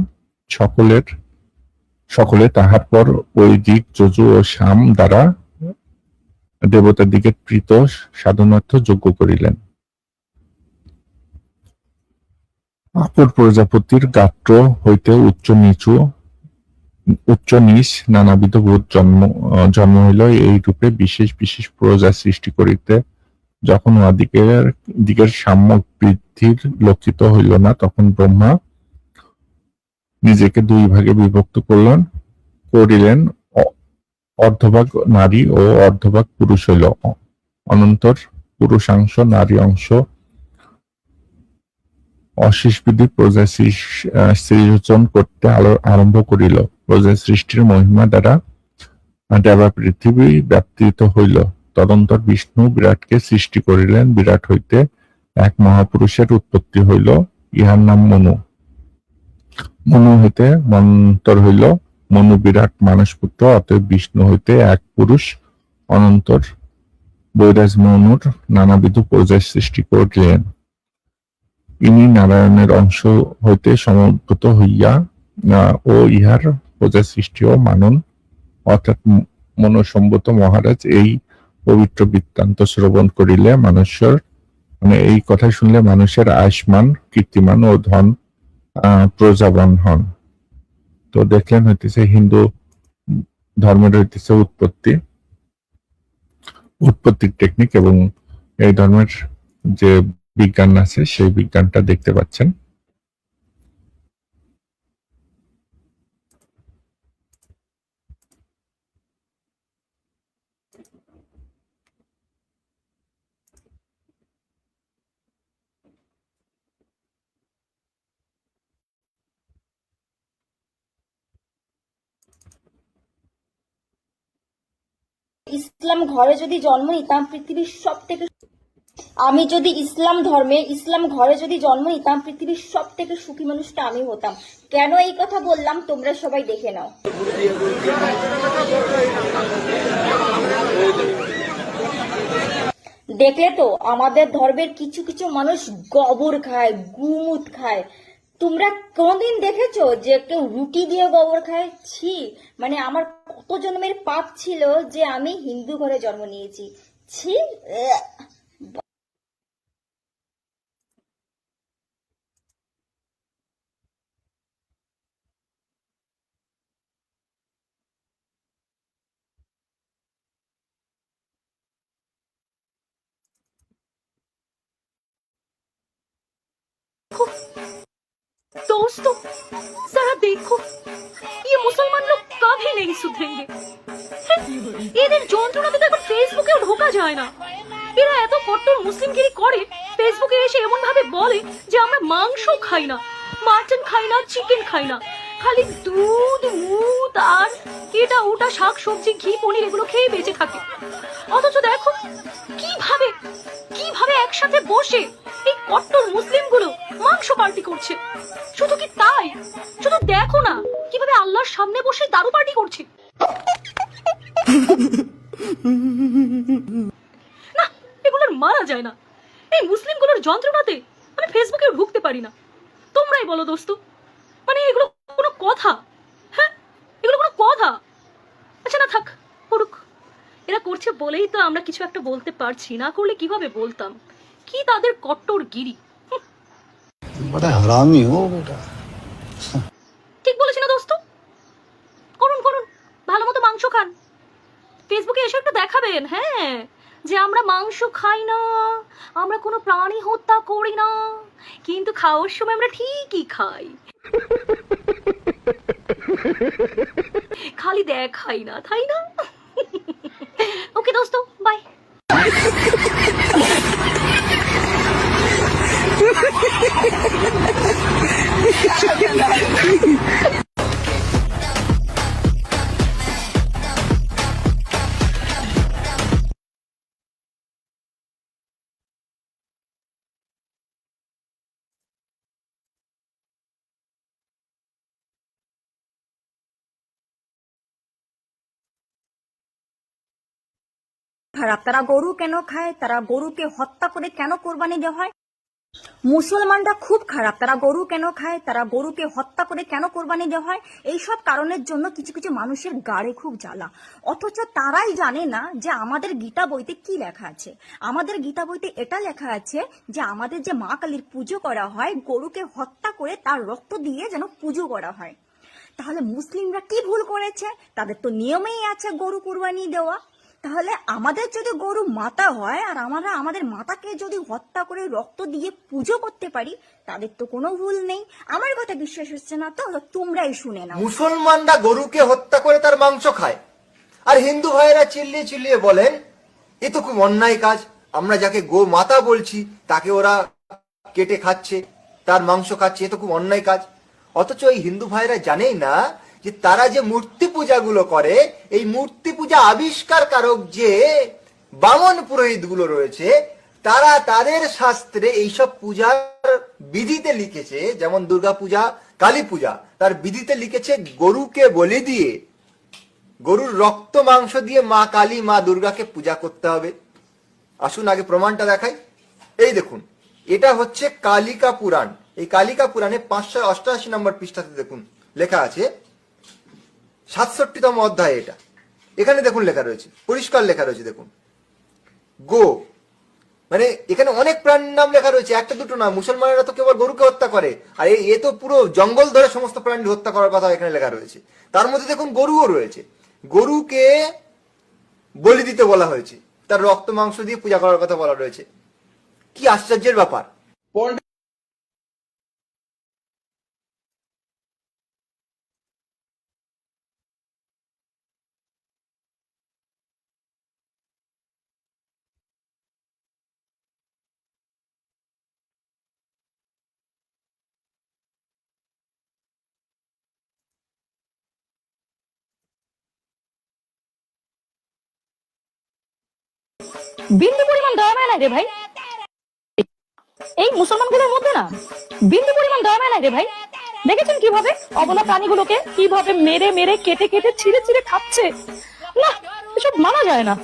সকলে তাহার পর ওই ঋক, যজু ও সাম দ্বারা দেবতার দিকে প্রীত সাধনার্থ যজ্ঞ করিলেন। অপর প্রজাপতির গাত্র হইতে উচ্চ নিচ নানাবিধ ভূত জন্ম হইল। এই রূপে বিশেষ বিশেষ প্রজা সৃষ্টি করিতে যখন দিকের সাম্য বৃদ্ধির লক্ষিত হইল না, তখন ব্রহ্মা নিজেকে 2 ভাগে বিভক্ত করিলেন। অর্ধভাগ নারী ও অর্ধভাগ পুরুষ হইল। অনন্তর পুরুষাংশ নারী অংশ অশেষবিধি প্রজা সৃজন করতে আরম্ভ করিল। প্রজা সৃষ্টির মহিমা দ্বারা দেবা পৃথিবী ব্যাপ্তিত হইল। তদন্তর বিষ্ণু বিরাটকে সৃষ্টি করিলেন। বিরাট হইতে এক মহাপুরুষের উৎপত্তি হইল, ইহার নাম মনু। মনু হইতে মন্বন্তর হইল। মনু বিরাট মানসপুত্র, অতএব বিষ্ণু হইতে এক পুরুষ। অনন্তর বৈরাজ মনুর নানাবিধ প্রজা সৃষ্টি করিলেন। ইনি নারায়ণের অংশ হইতে সমুদ্ভূত হইয়া ও ইহার প্রজা সৃষ্টি ও মানন, অর্থাৎ মনুসম্ভূত মহারাজ এই পবিত্র বৃত্তান্ত শ্রবণ করিলে এই কথা শুনলে মানুষের আয়ুষ্মান, কীর্তিমান ও ধন প্রজাবান হন। তো দেখলেন হইতেছে হিন্দু ধর্মের হইতেছে উৎপত্তির টেকনিক, এবং এই ধর্মের যে বিজ্ঞান আছে সেই বিজ্ঞানটা দেখতে পাচ্ছেন। ইসলাম ঘরে যদি জন্ম নিতাম পৃথিবীর সব থেকে আমি যদি ইসলাম ঘরে যদি জন্ম নিতাম পৃথিবীর সব থেকে সুখী মানুষটা আমি হতাম। কেন এই কথা বললাম তোমরা সবাই দেখে নাও। দেখলে তো আমাদের ধর্মের কিছু কিছু মানুষ গোবর খায়, গুমুত খায়। তোমরা কোনদিন দেখেছো যে কেউ রুটি দিয়ে গোবর খায়? ছি, মানে আমার কত জন্মের পাপ ছিল যে আমি হিন্দু ঘরে জন্ম নিয়েছি। ছি। दोस्तों जरा देखो, ये मुसलमान लोग कभी नहीं सुधरेंगे। এদের যন্ত্রণাতে তো এখন ফেসবুকেও ঢোকা যায় না। এরা এত কট্টর মুসলিমগিরি করে, ফেসবুকে এসে এমন ভাবে বলে যে আমরা মাংস খাই না, মাটন খাই না, চিকেন খাই না, খালি দুধ, মুদ আর এটা ওটা শাক সবজি, ঘি, পনির এগুলো খেয়ে বেঁচে থাকে। অথচ দেখো কিভাবে কিভাবে একসাথে বসে এই কট্টর মুসলিমগুলো মাংস পার্টি করছে। শুধু কি তাই, শুধু দেখো না কিভাবে আল্লাহর সামনে বসে দারু পার্টি করছে। না, এগুলোর মারা যায় না। এই মুসলিমগুলোর যন্ত্রণাতে আমি ফেসবুকে ঢুকতে পারি না। তোমরাই বলো দোস্ত, মানে এগুলো কোনো কথা? হ্যাঁ, এগুলো কোনো কথা? আচ্ছা না থাক, করুক। এরা করছে বলেই তো আমরা কিছু একটা বলতে পারছি, না করলে কিভাবে বলতাম। কি তাদের কট্টর গিরি। বড় হারামি হো বেটা। ঠিক বলেছি না দোস্ত? করুন করুন, ভালো মতো মাংস খান, ফেসবুকে এসে একটু দেখাবেন হ্যাঁ যে আমরা মাংস খাই না, আমরা কোনো প্রাণী হত্যা করি না, কিন্তু খাওয়ার সময় আমরা ঠিকই খাই। খালি দেখাই না, তাই না? ওকে দোস্ত, বাই। খারাপ, তারা গরু কেন খায়, তারা গরুকে হত্যা করে কেন কোরবানি দেওয়া হয়? মুসলমানরা খুব খারাপ, তারা গরু কেন খায়, তারা গরুকে হত্যা করে কেন কোরবানি দেওয়া হয়? এইসব কারণের জন্য কিছু কিছু মানুষের গাড়ে খুব জ্বালা, অথচ তারাই জানে না যে আমাদের গীতা বইতে কি লেখা আছে। আমাদের গীতা বইতে এটা লেখা আছে যে আমাদের যে মা কালীর পুজো করা হয়, গরুকে হত্যা করে তার রক্ত দিয়ে যেন পুজো করা হয়। তাহলে মুসলিমরা কি ভুল করেছে? তাদের তো নিয়মেই আছে গরু কুরবানি দেওয়া। তাহলে আমাদের যদি গরু মাতা হয় আর আমরা আমাদের মাতাকে যদি হত্যা করে রক্ত দিয়ে পুজো করতে পারি, তাদের তো কোনো ভুল নেই। আমার কথা বিশ্বাস হচ্ছে না তো তোমরাই শুনে নাও। মুসলমানরা গরুকে হত্যা করে তার মাংস খায়, আর হিন্দু ভাইয়েরা চিল্লিয়ে চিল্লিয়ে বলেন এ তো খুব অন্যায় কাজ, আমরা যাকে গো মাতা বলছি তাকে ওরা কেটে খাচ্ছে, তার মাংস খাচ্ছে, এ তো খুব অন্যায় কাজ। অথচ এই হিন্দু ভাইয়েরা জানেই না যে তারা যে মূর্তি পূজাগুলো করে, এই মূর্তি পূজা আবিষ্কারকারক যে বামন পুরোহিত গুলো রয়েছে, তারা তাদের শাস্ত্রে এইসব পূজার বিধিতে লিখেছে, যেমন দুর্গা পূজা, কালী পূজা, তার বিধিতে লিখেছে গরুকে বলি দিয়ে, গরুর রক্ত মাংস দিয়ে মা কালী মা দুর্গাকে পূজা করতে হবে। আসুন আগে প্রমাণটা দেখাই। এই দেখুন, এটা হচ্ছে কালিকা পুরাণ। এই কালিকা পুরাণে 588 নম্বর পৃষ্ঠাতে দেখুন লেখা আছে, 67তম অধ্যায় এটা। এখানে দেখুন লেখা রয়েছে, পরিষ্কার লেখা রয়েছে, দেখুন গো, মানে এখানে অনেক প্রাণীর নাম লেখা রয়েছে, একটা দুটো না। মুসলমানেরা তো কেবল গরুকে হত্যা করে, আর এ তো পুরো জঙ্গল ধরে সমস্ত প্রাণী হত্যা করার কথা এখানে লেখা রয়েছে। তার মধ্যে দেখুন গরুও রয়েছে, গরুকে বলি দিতে বলা হয়েছে, তার রক্ত মাংস দিয়ে পূজা করার কথা বলা রয়েছে। কি আশ্চর্যের ব্যাপার। বিন্দু পরিমাণ দয়া মায়া নাই রে ভাই, এই মুসলমানগুলোর মধ্যে না বিন্দু পরিমাণ দয়া মায়া নাই রে ভাই। দেখেছেন কিভাবে অবলা প্রাণীগুলোকে কিভাবে মেরে মেরে কেটে কেটে ছিঁড়ে ছিঁড়ে খাচ্ছে? না, এসব মানা যায় না।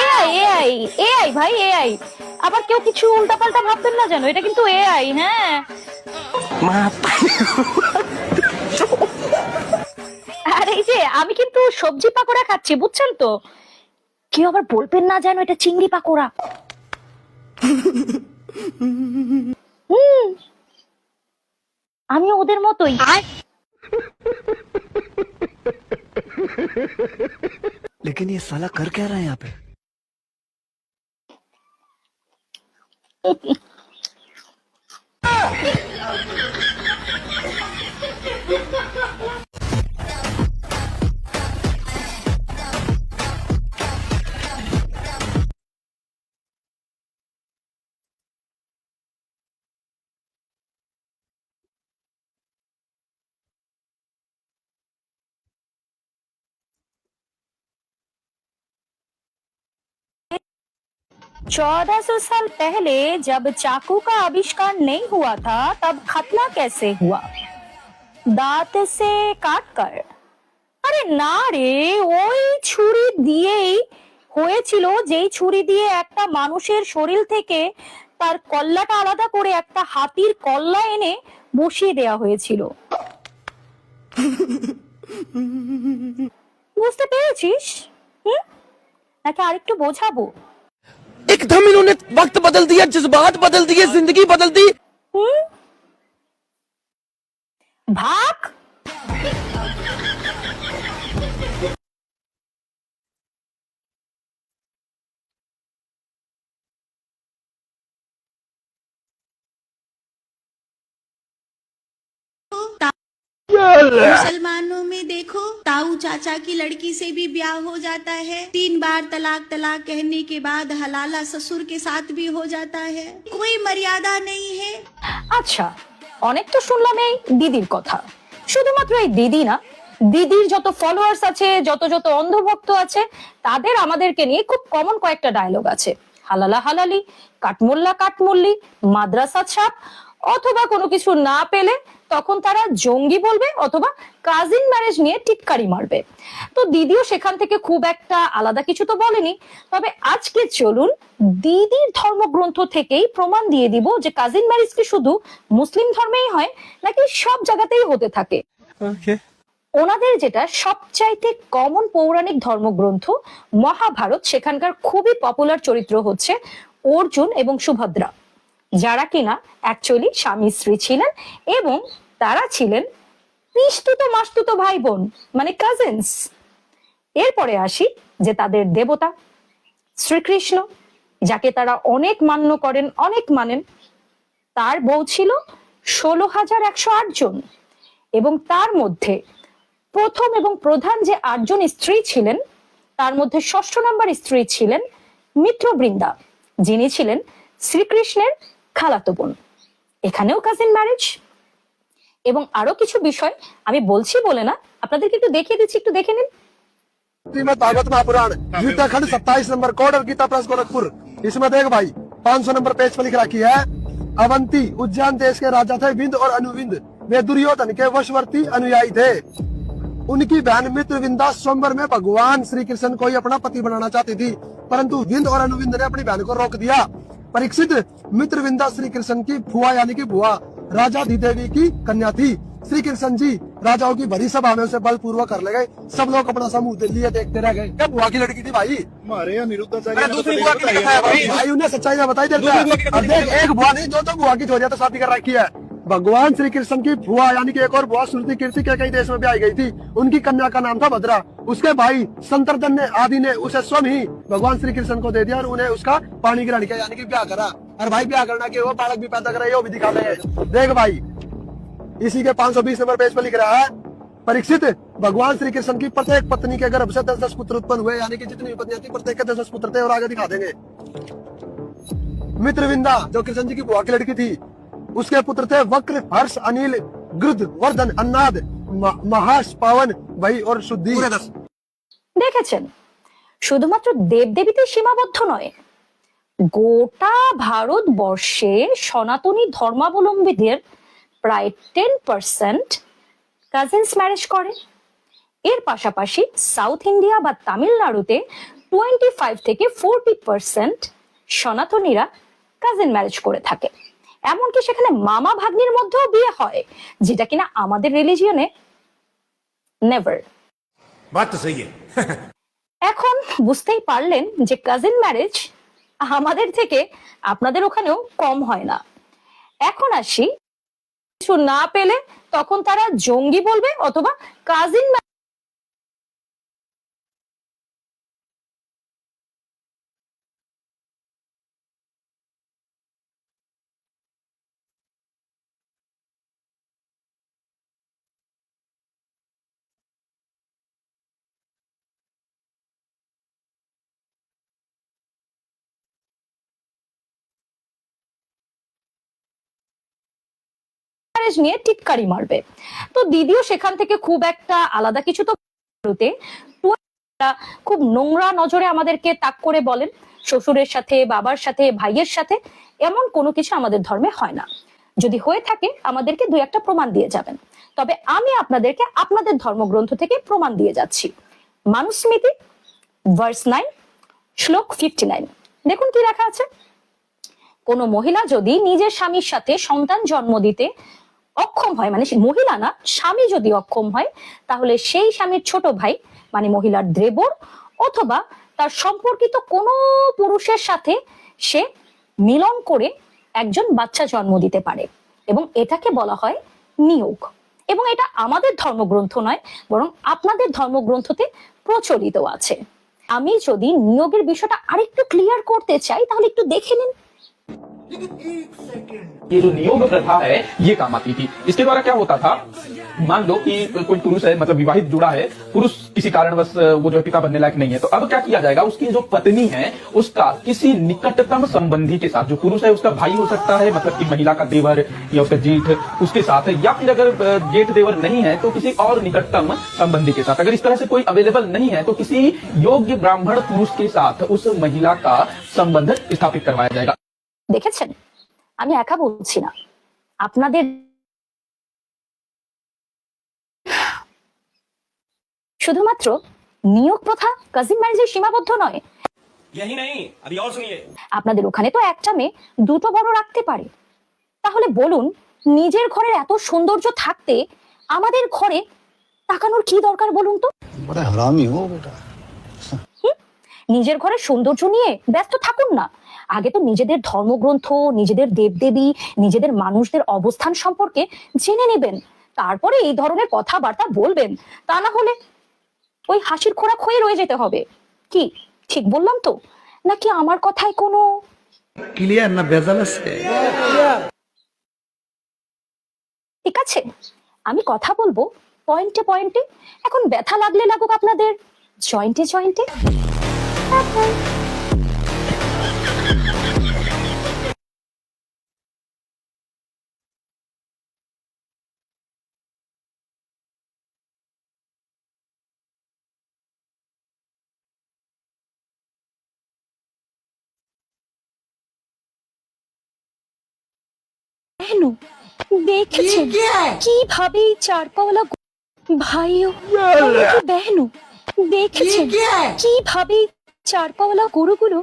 এআই এআই এআই ভাই, এআই। আবার কেউ কিছু উল্টাপাল্টা ভাববেন না যেন, এটা কিন্তু এআই। হ্যাঁ, আর এই যে আমি কিন্তু সবজি পাকোড়া খাচ্ছি, বুঝছেন তো? কেউ আবার বলবেন না যেন এটা চিংড়ি পাকোড়া। আমি ওদের মতোই। लेकिन ये साला कर क्या रहा है यहाँ पे? चौदह सौ साल पहले जब चाकू का आविष्कार नहीं हुआ था, तब खतला कैसे हुआ? दांत से काट कर? আরে না রে, ওই ছুরি দিয়েই হয়েছিল, যেই ছুরি দিয়ে একটা মানুষের শরীর থেকে তার কল্লাটা আলাদা করে একটা হাতির কল্লা এনে বসিয়ে দেয়া হয়েছিল। বুঝতে পেরেছিস? নাকি আরেকটু বোঝাবো? एकदम इन्होंने वक्त बदल दिया, जज्बात बदल दिए, जिंदगी बदल दी। भाग। मुसलमानों में देखो ताऊ चाचा की लड़की से भी ब्याह हो जाता है, 3 बार तलाक तलाक कहने के बाद हलाला ससुर के साथ भी हो जाता है, कोई मर्यादा नहीं है। আচ্ছা, অনেক তো শুনলাম এই দিদির কথা। শুধুমাত্র এই দিদি না, দিদির যত ফলোয়ার্স আছে, যত যত অন্ধভক্ত আছে, তাদের আমাদেরকে নিয়ে খুব কমন কয়েকটা ডায়লগ আছে। হালালা হালালি, কাঠমোল্লা কাঠমল্লি, মাদ্রাসা ছাপ, অথবা কোনো কিছু না পেলে তখন তারা জঙ্গি বলবে অথবা কাজিন ম্যারেজ নিয়ে টিটকারি মারবে। তো দিদিও সেখান থেকে খুব একটা আলাদা কিছু তো বলেনি। তবে আজকে চলুন দিদির ধর্মগ্রন্থ থেকেই প্রমাণ দিয়ে দিব যে কাজিন ম্যারেজ কি শুধু মুসলিম ধর্মেই হয় নাকি সব জায়গাতেই হতে থাকে। ওনাদের যেটা সবচাইতে কমন পৌরাণিক ধর্মগ্রন্থ মহাভারত, সেখানকার খুবই পপুলার চরিত্র হচ্ছে অর্জুন এবং সুভদ্রা, যারা কিনা অ্যাকচুয়ালি স্বামী স্ত্রী ছিলেন এবং তারা ছিলেন নিষ্ঠুত মাসতুত ভাই বোন, মানে কাজিনস। এরপরে আসি যে তাদের দেবতা শ্রীকৃষ্ণ, যাকে তারা অনেক মান্য করেন, অনেক মানেন। তার বউ ছিল 16,108 জন এবং তার মধ্যে প্রথম এবং প্রধান যে 8 জন স্ত্রী ছিলেন, তার মধ্যে 6ষ্ঠ নম্বর স্ত্রী ছিলেন মিত্রবৃন্দা, যিনি ছিলেন শ্রীকৃষ্ণের খালাতো বোন। এখানেও কাজিন ম্যারেজ এবং আরো কিছু বিষয় আমি বলছি বলে না, আপনাদেরকে একটু দেখিয়ে দিচ্ছি, একটু দেখে নিন। श्रीमद भागवत महापुराण गीता खंड 27 नंबर कोड और गीता प्लस गोरखपुर, इसमें देख भाई 500 नंबर पेज पर लिख रखी है, अवंती उज्जैन देश के राजा थे विंद और अनुविंद, वे दुर्योधन के वशवर्ती अनुयायी थे। उनकी बहन मित्रविंदा स्वयंवर में भगवान श्री कृष्ण को ही अपना पति बनाना चाहती थी, परंतु विंद और अनुविंद ने अपनी बहन को रोक दिया। परीक्षित मित्रविंदा श्री कृष्ण की फुआ यानी कि बुआ राजा अधिदेवी की कन्या थी। श्री कृष्ण जी राजाओं की बड़ी सभा में उसे बलपूर्वक कर ले गए। सब लोग अपना समूह लिए देखते रह गए। क्या बुआ की लड़की थी भाई? हमारे अरे दूसरी बुआ की कथा है भाई, भाई उन्हें सच्चाई ना बताई देता है। अब देख, एक बुआ नहीं, दो बुआ की चोरियां तो शादी कर रखी है। भगवान श्री कृष्ण की फुआ यानी कि एक और बुआ श्रुति कीर्ति के कई देश में भी आई गई थी। उनकी कन्या का नाम था भद्रा। उसके भाई संतर्दन ने आदि ने उसे स्वयं ही भगवान श्री कृष्ण को दे दिया और उन्हें उसका पाणी ग्रहण किया यानी कि ब्याह करा। और भाई ब्याह करना के वो बालक भी पैदा करे, वो भी दिखा देंगे। देख भाई, इसी के 520 नंबर पेज पर लिख रहा है, परीक्षित भगवान श्री कृष्ण की प्रत्येक पत्नी के गर्भ से 10 पुत्र उत्पन्न हुए, यानी कि जितनी भी पत्नियां थी प्रत्येक के 10 पुत्र थे, और आगे दिखा देंगे। मित्रविंदा जो कृष्ण जी की बुआ की लड़की थी, उसके पुत्र थे वक्र, हर्ष, अनिल, गृध, वर्धन, अन्नाद, महाश, पावन, भई और शुद्धि। দেখেছেন, শুধুমাত্র দেবদেবীতে সীমাবদ্ধ নয়, গোটা ভারতবর্ষে সনাতনী ধর্মাবলম্বীদের প্রায় 10% কাজিনস ম্যারেজ করে। এর পাশাপাশি সাউথ ইন্ডিয়া বা তামিলনাড়ুতে 25 থেকে 40% সনাতনীরা কাজিন ম্যারেজ করে থাকে। এমনকি সেখানে মামা ভাগ্নির মধ্যেও বিয়ে হয়, যেটা কিনা আমাদের রিলিজিয়নে নেভার। এখন বুঝতেই পারলেন যে কাজিন ম্যারেজ আমাদের থেকে আপনাদের ওখানেও কম হয় না। এখন আসি, কিছু না পেলে তখন তারা জঙ্গি বলবে অথবা কাজিন ম্যারেজ নিয়ে টিটকারি মারবে। তো দিদিও সেখান থেকে খুব একটা আলাদা কিছু তো খুব নোংরা নজরে আমাদেরকে তাক করে বলেন, শ্বশুরের সাথে, বাবার সাথে, ভাইয়ের সাথে এমন কোনো কিছু আমাদের ধর্মে হয় না। যদি হয়ে থাকে আমাদেরকে 2-1টা প্রমাণ দিয়ে যাবেন। তবে আমি আপনাদেরকে আপনাদের ধর্মগ্রন্থ থেকে প্রমাণ দিয়ে যাচ্ছি। মানুস্মৃতি ভার্স 9 শ্লোক 59, দেখুন কি লেখা আছে। কোন মহিলা যদি নিজের স্বামীর সাথে সন্তান জন্ম দিতে অক্ষম হয়, মানে মহিলা না, স্বামী যদি অক্ষম হয়, তাহলে সেই স্বামীর ছোট ভাই মানে মহিলার দেবর অথবা তার সম্পর্কিত কোনো পুরুষের সাথে সে মিলন করে একজন বাচ্চা জন্ম দিতে পারে এবং এটাকে বলা হয় নিয়োগ। এবং এটা আমাদের ধর্মগ্রন্থ নয়, বরং আপনাদের ধর্মগ্রন্থতে প্রচলিত আছে। আমি যদি নিয়োগের বিষয়টা আরেকটু ক্লিয়ার করতে চাই, তাহলে একটু দেখে নিন। ये जो नियोग प्रथा है ये काम आती थी। इसके द्वारा क्या होता था, मान लो कि कोई पुरुष है, मतलब विवाहित जुड़ा है, पुरुष किसी कारणवश वो जो पिता बनने लायक नहीं है, तो अब क्या किया जाएगा, उसकी जो पत्नी है उसका किसी निकटतम संबंधी के साथ, जो पुरुष है उसका भाई हो सकता है, मतलब कि महिला का देवर या उसका जेठ, उसके साथ, या फिर अगर जेठ देवर नहीं है तो किसी और निकटतम संबंधी के साथ। अगर इस तरह से कोई अवेलेबल नहीं है तो किसी योग्य ब्राह्मण पुरुष के साथ उस महिला का संबंध स्थापित करवाया जाएगा। দেখেছেন, আমি একা বলছি না, আপনাদের শুধুমাত্র নিয়োগ প্রথা কাজিন ম্যারেজে সীমাবদ্ধ নয়। यही नहीं, अभी और सुनिए। আপনাদের ওখানে তো একটা মেয়ে দুটো বড় রাখতে পারে। তাহলে বলুন, নিজের ঘরের এত সৌন্দর্য থাকতে আমাদের ঘরে তাকানোর কি দরকার বলুন তো? बड़ा हरामी हो बेटा। নিজের ঘরের সৌন্দর্য নিয়ে ব্যস্ত থাকুন না, আগে তো নিজেদের ধর্মগ্রন্থ, নিজেদের দেবদেবী, নিজেদের মানুষদের অবস্থান সম্পর্কে জেনে নেবেন, তারপরে এই ধরনের কথাবার্তা বলবেন। তা না হলে ওই হাসির খোরাক হয়ে রয়ে যেতে হবে। কি ঠিক বললাম তো, নাকি আমার কথায় কোনো क्लियर ना बेजाल से। ঠিক আছে? আমি কথা বলবো পয়েন্টে পয়েন্টে, এখন ব্যথা লাগলে লাগুক আপনাদের জয়েন্টে জয়েন্টে। কেন দেখেছেন কিভাবে এই চারপাওয়ালা ভাইও বেহনু দেখেছেন কিভাবে চারপাওয়ালা গরুগুলো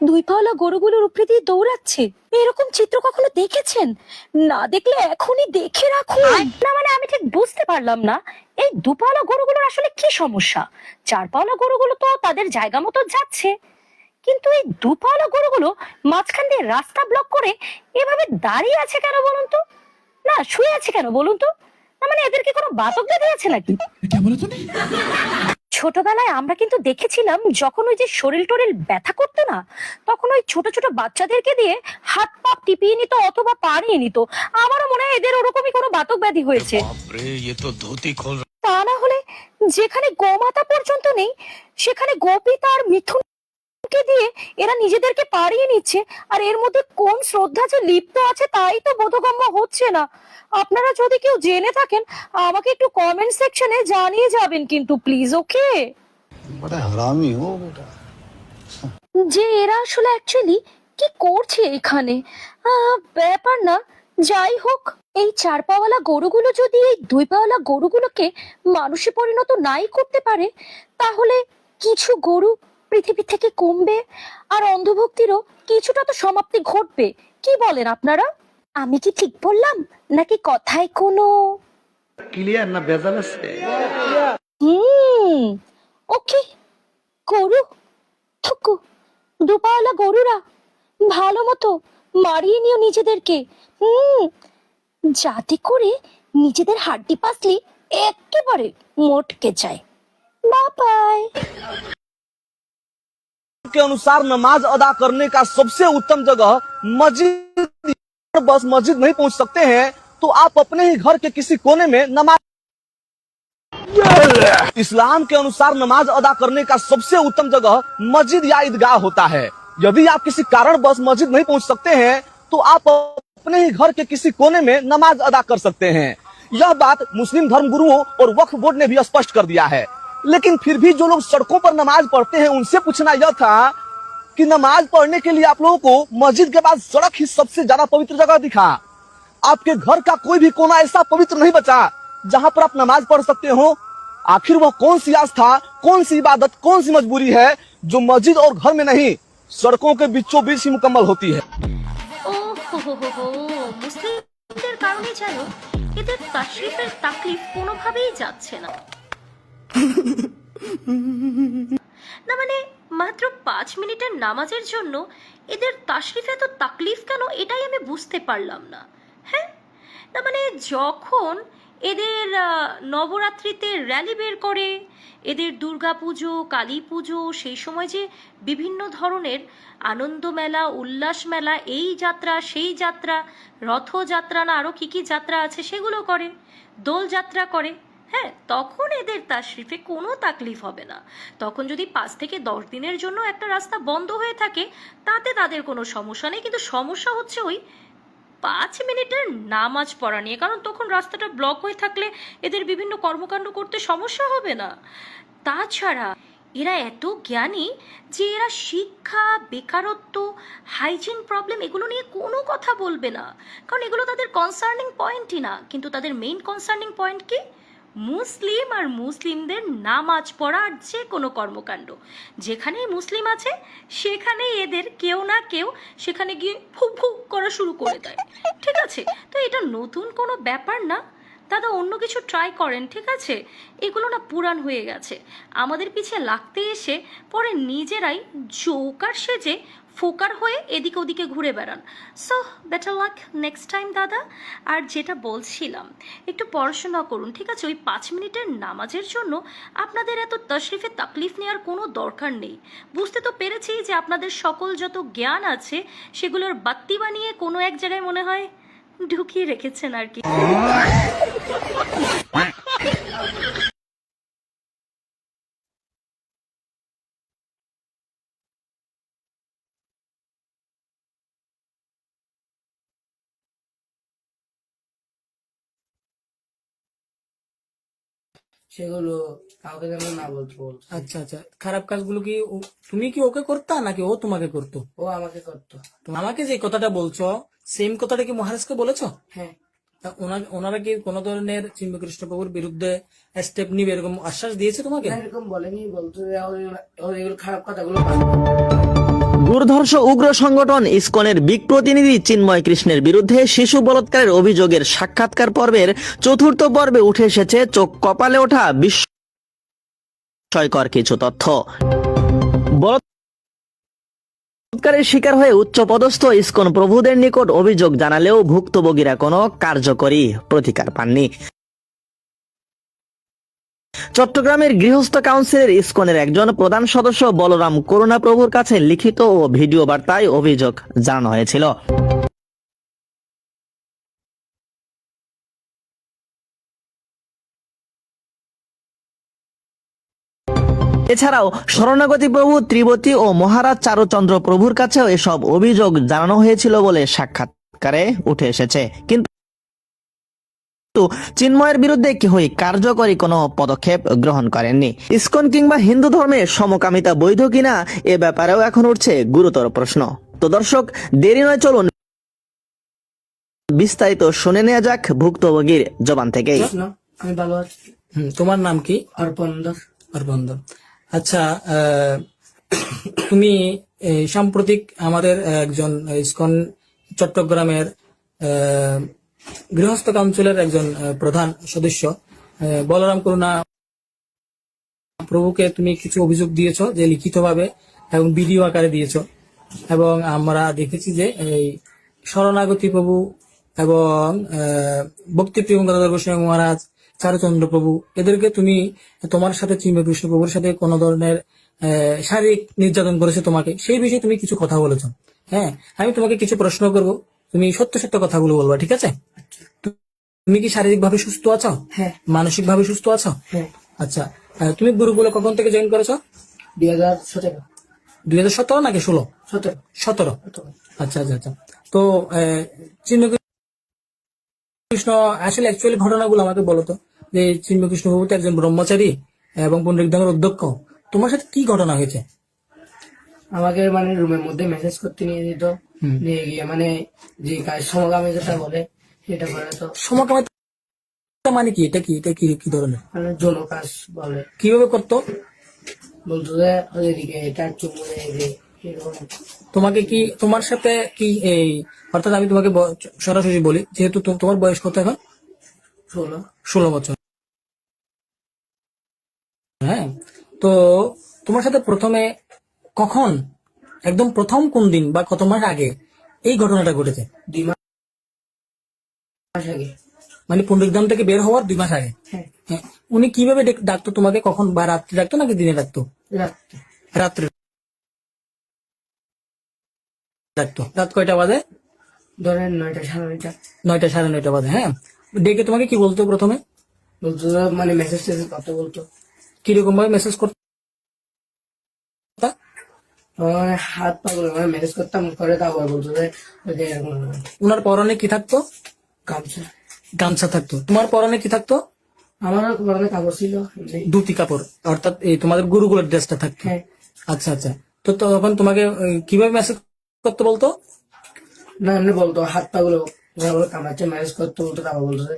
দুই পাওয়ালা গরুগুলোর উপরে দিয়ে দৌড়াচ্ছে? এরকম চিত্র কখনো দেখেছেন? না দেখলে এখনই দেখে রাখুন। না মানে আমি ঠিক বুঝতে পারলাম না, এই দুপাওয়ালা গরুগুলোর আসলে কি সমস্যা? চারপাওয়ালা গরুগুলো তো তাদের জায়গা মতো যাচ্ছে, কিন্তু এই দুপাওয়ালা গরুগুলো মাঝখান দিয়ে রাস্তা ব্লক করে এভাবে দাঁড়িয়ে আছে কেন বলুন তো? না শুয়ে আছে কেন বলুন তো? না মানে এদের কি কোনো বাতক ব্যাধি আছে নাকি? ছোটবেলায় আমরা কিন্তু দেখেছিলাম, যখন ওই যে শরীর টরিল ব্যথা করতো না, তখন ওই ছোট ছোট বাচ্চাদেরকে দিয়ে হাত পা টিপিয়ে নিত অথবা পাড়িয়ে নিত। আমারও মনে হয় এদের ওরকমই কোনো বাতক ব্যাধি হয়েছে। তা না হলে যেখানে গোমাতা পর্যন্ত নেই সেখানে গোপিতা আর মিথুন দিয়ে এরা নিজেদেরকে পাড়িয়ে নিচ্ছে, আর এর মধ্যে কোন শ্রদ্ধা যে লিপ্ত আছে তাই তো বোধগম্য হচ্ছে না। আপনারা যদি কেউ জেনে থাকেন আমাকে একটু কমেন্ট সেকশনে জানিয়ে যাবেন কিন্তু প্লিজ, ওকে? बड़ा हरामी हो बेटा। যে এরা আসলে অ্যাকচুয়ালি কি করছে এখানে ব্যাপার না। যাই হোক, এই চার পাওয়ালা গরুগুলো যদি এই দুই পাওয়ালা গরুগুলোকে মানুষে পরিণত নাই করতে পারে, তাহলে কিছু গরু পৃথিবী থেকে কমবে আর অন্ধভক্তিরও কিছুটা তো সমাপ্তি ঘটবে। কি বলেন আপনারা? আমি কি ঠিক বললাম নাকি কথায় কোনো क्लियर ना बेजाल से। ওকে। গরু থুকু দুপাওয়ালা গরুরা ভালো মতো মারিয়ে নিও নিজেদেরকে, যাতে করে নিজেদের হাড্ডি পাসলি একেবারে মোটকে যায়। বাই। के अनुसार नमाज अदा करने का सबसे उत्तम जगह मस्जिद। बस मस्जिद नहीं पहुंच सकते हैं तो आप अपने ही घर के किसी कोने में नमाज। इस्लाम के अनुसार नमाज अदा करने का सबसे उत्तम जगह मस्जिद या ईदगाह होता है। यदि आप किसी कारण बस मस्जिद नहीं पहुंच सकते हैं तो आप अपने ही घर के किसी कोने में नमाज अदा कर सकते हैं। यह बात मुस्लिम धर्म गुरुओं और वक्फ बोर्ड ने भी स्पष्ट कर दिया है। लेकिन फिर भी जो लोग सड़कों पर नमाज पढ़ते हैं उनसे पूछना यह था कि नमाज पढ़ने के लिए आप लोगों को मस्जिद के बाद सड़क ही सबसे ज्यादा पवित्र जगह दिखा। आपके घर का कोई भी कोना ऐसा पवित्र नहीं बचा जहां पर आप नमाज पढ़ सकते हो। आखिर वह कौन सी आस्था, कौन सी इबादत, कौन सी मजबूरी है जो मस्जिद और घर में नहीं सड़कों के बीचों बीच ही मुकम्मल होती है। মুসলিমদের কারণে যেন এদের তাশরিফের তাকলিফ কোনোভাবেই যাচ্ছে না। না মানে মাত্র 5 মিনিটের নামাজের জন্য এদের তাশরিফে এত তাকলিফ কেন, এটাই আমি বুঝতে পারলাম না। হ্যাঁ, না মানে যখন এদের নবরাত্রিতে র্যালি বের করে, এদের দুর্গা পুজো, কালী পুজো, সেই সময় যে বিভিন্ন ধরনের আনন্দ মেলা, উল্লাস মেলা, এই যাত্রা সেই যাত্রা, রথযাত্রা না আরও কী কী যাত্রা আছে সেগুলো করে, দোলযাত্রা করে। হ্যাঁ, তখন এদের তাশরিফে কোনো তাকলিফ হবে না। তখন যদি 5 থেকে 10 দিনের জন্য একটা রাস্তা বন্ধ হয়ে থাকে তাতে তাদের কোনো সমস্যা নেই, কিন্তু সমস্যা হচ্ছে ওই 5 মিনিটের নামাজ পড়া নিয়ে। কারণ তখন রাস্তাটা ব্লক হয়ে থাকলে এদের বিভিন্ন কর্মকাণ্ড করতে সমস্যা হবে না। তাছাড়া এরা এত জ্ঞানী যে এরা শিক্ষা, বেকারত্ব, হাইজিন প্রবলেম এগুলো নিয়ে কোনো কথা বলবে না, কারণ এগুলো তাদের কনসার্নিং পয়েন্টই না। কিন্তু তাদের মেইন কনসার্নিং পয়েন্ট কি? মুসলিম আর মুসলিমদের নামাজ পড়া আর যে কোনো কর্মকাণ্ড। যেখানেই মুসলিম আছে সেখানেই এদের কেউ না কেউ সেখানে গিয়ে ফুক ফুক করা শুরু করে দেয়। ঠিক আছে, তো এটা নতুন কোনো ব্যাপার না দাদা, অন্য কিছু ট্রাই করেন। ঠিক আছে, এগুলো না পুরান হয়ে গেছে। আমাদের পিছে লাগতে এসে পরে নিজেরাই জোকার সেজে ফোকার হয়ে এদিকে ওদিকে ঘুরে বেড়ান। So better luck next time দাদা। আর যেটা বলছিলাম, একটু পড়াশোনা করুন। ঠিক আছে, ওই 5 মিনিটের নামাজের জন্য আপনাদের এত তশরিফে তাকলিফ নেওয়ার কোনো দরকার নেই। বুঝতে তো পেরেছি যে আপনাদের সকল যত জ্ঞান আছে সেগুলোর বাত্তি বানিয়ে কোনো এক জায়গায় মনে হয় ঢুকিয়ে রেখেছেন আর কি। সেগুলো কাউকে যেন না বলতে বলতো। আচ্ছা আচ্ছা, খারাপ কাজগুলো কি তুমি কি ওকে করতা নাকি ও তোমাকে করতো? ও আমাকে করতো। আমাকে যে কথাটা বলছো সেম কথাটা কি মহারাজকে বলেছো? হ্যাঁ। ওনারা কি কোনো ধরনের চিন্ময়কৃষ্ণ প্রভুর বিরুদ্ধে স্টেপ নিবে এরকম আশ্বাস দিয়েছে তোমাকে? এরকম বলেনি, বলতো এগুলো খারাপ কথাগুলো। দুর্ধর্ষ উগ্র সংগঠন ইসকনের বিগ প্রতিনিধি চিন্ময় কৃষ্ণের বিরুদ্ধে শিশু বলাৎকারের অভিযোগের সাক্ষাৎকার পর্বের 4র্থ পর্বে উঠে এসেছে চোখ কপালে ওঠা বিস্ময়কর কিছু তথ্য। বলাৎকারের শিকার হয়ে উচ্চপদস্থ ইসকন প্রভুদের নিকট অভিযোগ জানালেও ভুক্তভোগীরা কোনো কার্যকরী প্রতিকার পাননি। চট্টগ্রামের গৃহস্থ কাউন্সিলের ইসকনের একজন প্রধান সদস্য বলরাম করুণা প্রভুর কাছে লিখিত ও ভিডিও বার্তায় অভিযোগ জানানো হয়েছিল। এছাড়াও শরণাগতি প্রভু ত্রিবতী ও মহারাজ চারুচন্দ্র প্রভুর কাছেও এসব অভিযোগ জানানো হয়েছিল বলে সাক্ষাৎকারে উঠে এসেছে। কিন্তু চিন্ময়ের বিরুদ্ধে কেউই কার্যকরী কোনো পদক্ষেপ গ্রহণ করেননি। ইসকন কিংবা হিন্দু ধর্মে সমকামিতা বৈধ কিনা এ ব্যাপারেও এখন উঠছে গুরুতর প্রশ্ন। তো দর্শক, দেরি নয়, চলুন বিস্তারিত শুনে নেওয়া যাক ভুক্তভোগীর জবান থেকে। আমি ভালো আছি। তোমার নাম কি? অর্পণ। আচ্ছা, তুমি সাম্প্রতিক আমাদের একজন ইসকন চট্টগ্রামের গৃহস্থ কাউন্সিলের একজন প্রধান সদস্য বলরাম করুণা প্রভুকে তুমি কিছু অভিযোগ দিয়েছো, যে লিখিতভাবে এবং ভিডিও আকারে দিয়েছো, এবং আমরা দেখেছি যে এই শরণাগতি প্রভু এবং ভক্তিপ্রিয় গদাধর গোস্বামী মহারাজ, চারুচন্দ্র প্রভু, এদেরকে তুমি তোমার সাথে চিন্ময়কৃষ্ণ প্রভুর সাথে কোনো ধরনের শারীরিক নির্যাতন করেছে তোমাকে, সেই বিষয়ে তুমি কিছু কথা বলেছো। হ্যাঁ, আমি তোমাকে কিছু প্রশ্ন করব, তুমি সত্য সত্য কথাগুলো বলবা, ঠিক আছে? তুমি কি শারীরিক ভাবে সুস্থ আছো? হ্যাঁ। মানসিক ভাবে সুস্থ আছো? হ্যাঁ। আচ্ছা, তুমি গুরুকুলে কখন থেকে জয়েন করেছো? 2017। 2017 নাকি 16? 17। আচ্ছা আচ্ছা আচ্ছা। তো চিন্ময়কৃষ্ণ আসলে অ্যাকচুয়ালি ঘটনাগুলো আমাকে বলো তো, যে চিন্ময়কৃষ্ণ প্রভু তো একজন ব্রহ্মচারী এবং পণ্ডিত ধামের অধ্যক্ষ, তোমার সাথে কি ঘটনা হয়েছে? আমাকে মানে রুমের মধ্যে মেসেজ করতে নিয়ে দিত, নিয়ে গিয়ে মানে যে কাজ সমকামিতা বলে সেটা করে। তো সমকামিতা মানে কি? এটা কি ধরনের? মানে যৌন কাজ বলে। কিভাবে করতো? বলতো যে ওইদিকে এটা চুমুনে তোমাকে কি, তোমার সাথে কি এই, অর্থাৎ আমি তোমাকে সরাসরি বলি, যেহেতু তোমার বয়স কত এখন? 16 বছর। হ্যাঁ, তো তোমার সাথে প্রথমে কখন, একদম প্রথম কোন দিন বা কত মাস আগে এই ঘটনাটা ঘটেছে? 2 মাস আগে। মানে পুনরুদ্ধান থেকে বের হওয়ার 2 মাস আগে। হ্যাঁ। হ্যাঁ, উনি কিভাবে ডাকতো তোমাকে, কখন, বা রাত্রে ডাকতো নাকি দিনে ডাকতো? রাত্রে। রাত্রে ডাকতো। রাত কয়টা বাজে? ধরেন 9টা, 9:30। 9টা, 9:30 বাজে। হ্যাঁ, ডেকে তোমাকে কি বলতো প্রথমে? বলতো মানে মেসেজ টেসেজ কথা বলতো। কিরকম ভাবে মেসেজ করতো? আমার হাত পা গুলো মানে মেসেজ করতাম করে, তারপর বলতো যে এরকম উনার পরনে কি থাকতো? গামছা। গামছা থাকতো। তোমার পরনে কি থাকতো? আমারও পরনে কাপড় ছিল এমনি। ধুতি কাপড়, অর্থাৎ এই তোমাদের গুরুকুলের ড্রেসটা থাকতো। হ্যাঁ। আচ্ছা আচ্ছা। তো তখন তোমাকে কিভাবে মেসেজ করতে বলতো? না এমনি বলতো হাত পা গুলো কামড়াচ্ছে, মেসেজ করতে বলতো, তারপর বলতো যে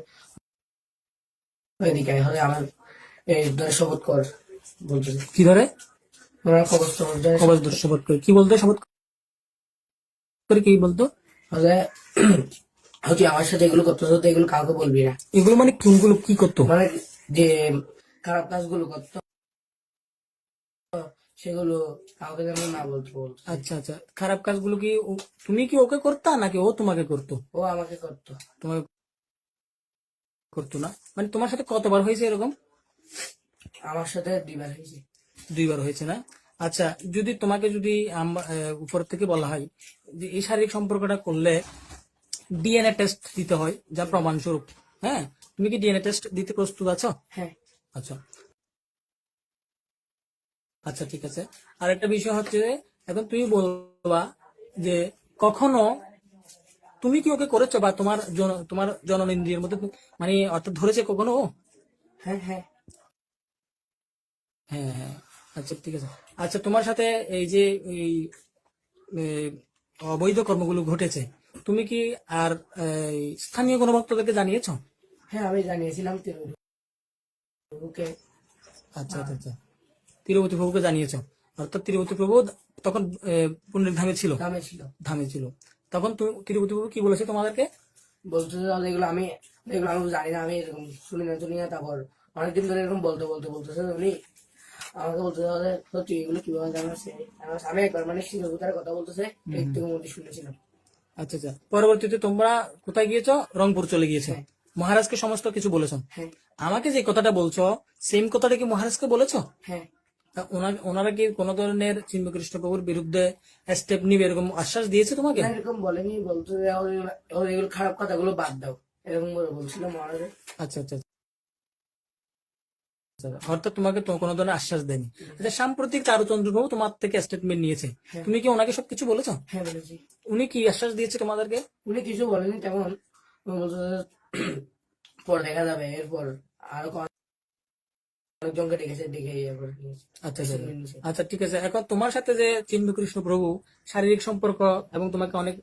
এদিকে আয়, হলে আমার এই ধরে শপথ কর বলতো। কি ধরে? ওরা কবচ টবচ ধরে কবচ ধরে শপথ করে। কি বলতো শপথ করে? কি বলতো? হলে তুই আমার সাথে এগুলো করতেছো তো এগুলো কাউকে বলবি না। এগুলো মানে কোনগুলো কি করতো? মানে যে খারাপ কাজগুলো করতো সেগুলো কাউকে যেন না বলতো বলতো। আচ্ছা আচ্ছা। খারাপ কাজগুলো কি তুমি কি ওকে করতা নাকি ও তোমাকে করতো? ও আমাকে করতো। তোমাকে করতো না? মানে তোমার সাথে কতবার হয়েছে এরকম? আমার সাথে 2বার হয়েছে। 2বার হয়েছে না? আচ্ছা, যদি তোমাকে যদি উপর থেকে বলা হয় যে এই শারীরিক সম্পর্কটা করলে ডিএনএ টেস্ট দিতে হয় যা প্রমাণ স্বরূপ, হ্যাঁ, তুমি কি ডিএনএ টেস্ট দিতে প্রস্তুত আছো? হ্যাঁ। আচ্ছা আচ্ছা, ঠিক আছে। আর একটা বিষয় হচ্ছে যে, এখন তুমি বলবা যে কখনো তুমি কি ওকে করেছো, বা তোমার জননেন্দ্রিয়ের মধ্যে মানে অর্থাৎ ধরেছে কখনো ও? হ্যাঁ। হ্যাঁ। হ্যাঁ হ্যাঁ। আচ্ছা ঠিক আছে। আচ্ছা, তোমার সাথে এই যে এই এই অবৈধ কর্মগুলো ঘটেছে, তুমি কি আর স্থানীয় কোনো ভক্তদেরকে জানিয়েছো? হ্যাঁ আমি জানিয়েছিলাম তিরুকে। আচ্ছা আচ্ছা আচ্ছা। তিরুপতি প্রভুকে জানিয়েছো, অর্থাৎ তিরুপতি প্রভু তখন পুণ্যের ধামে ছিল। দামে ছিল। ধামে ছিল। তখন তিরুপতি প্রভু কি বলেছে তোমাদেরকে? বলতো যে এগুলো আমি জানি না, আমি এরকম শুনি না। তারপর অনেকদিন ধরে এরকম বলতেছে উনি আমাকে বলতে তুই এগুলো কিভাবে জানাস। আমি একবার মানে শিরোভূতার কথা বলতেছে একটু মধ্যে শুনেছিলাম। আচ্ছা আচ্ছা। পরবর্তীতে তোমরা কোথায় গিয়েছো? রংপুর চলে গিয়েছো। হ্যাঁ। মহারাজকে সমস্ত কিছু বলেছো। হ্যাঁ। আমাকে যে কথাটা বলছো সেম কথাটা কি মহারাজকে বলেছো? হ্যাঁ। তা ওনারা কি কোন ধরনের চিন্ময়কৃষ্ণ প্রভুর বিরুদ্ধে স্টেপ নিবে এরকম আশ্বাস দিয়েছে তোমাকে? না এরকম বলেনি, বলতো যে এগুলো খারাপ কথাগুলো বাদ দাও এরকম করে বলছিল মহারাজ। আচ্ছা আচ্ছা আচ্ছা। অর্থাৎ তোমাকে তো কোনো ধরনের আশ্বাস দেয়নি। আচ্ছা, সাম্প্রতিক চারুচন্দ্র প্রভু তোমার থেকে স্টেটমেন্ট নিয়েছে, তুমি কি ওনাকে সবকিছু বলেছো? হ্যাঁ বলেছি। উনি কি আশ্বাস দিয়েছে তোমাদেরকে? উনি কিছু বলেনি তেমন, বলতো যে পর দেখা যাবে, এরপর আরো অনেকজনকে ডেকে এরপর নিয়েছে। আচ্ছা আচ্ছা আচ্ছা, ঠিক আছে। এখন তোমার সাথে যে চিন্ময়কৃষ্ণ প্রভু শারীরিক সম্পর্ক এবং তোমাকে অনেক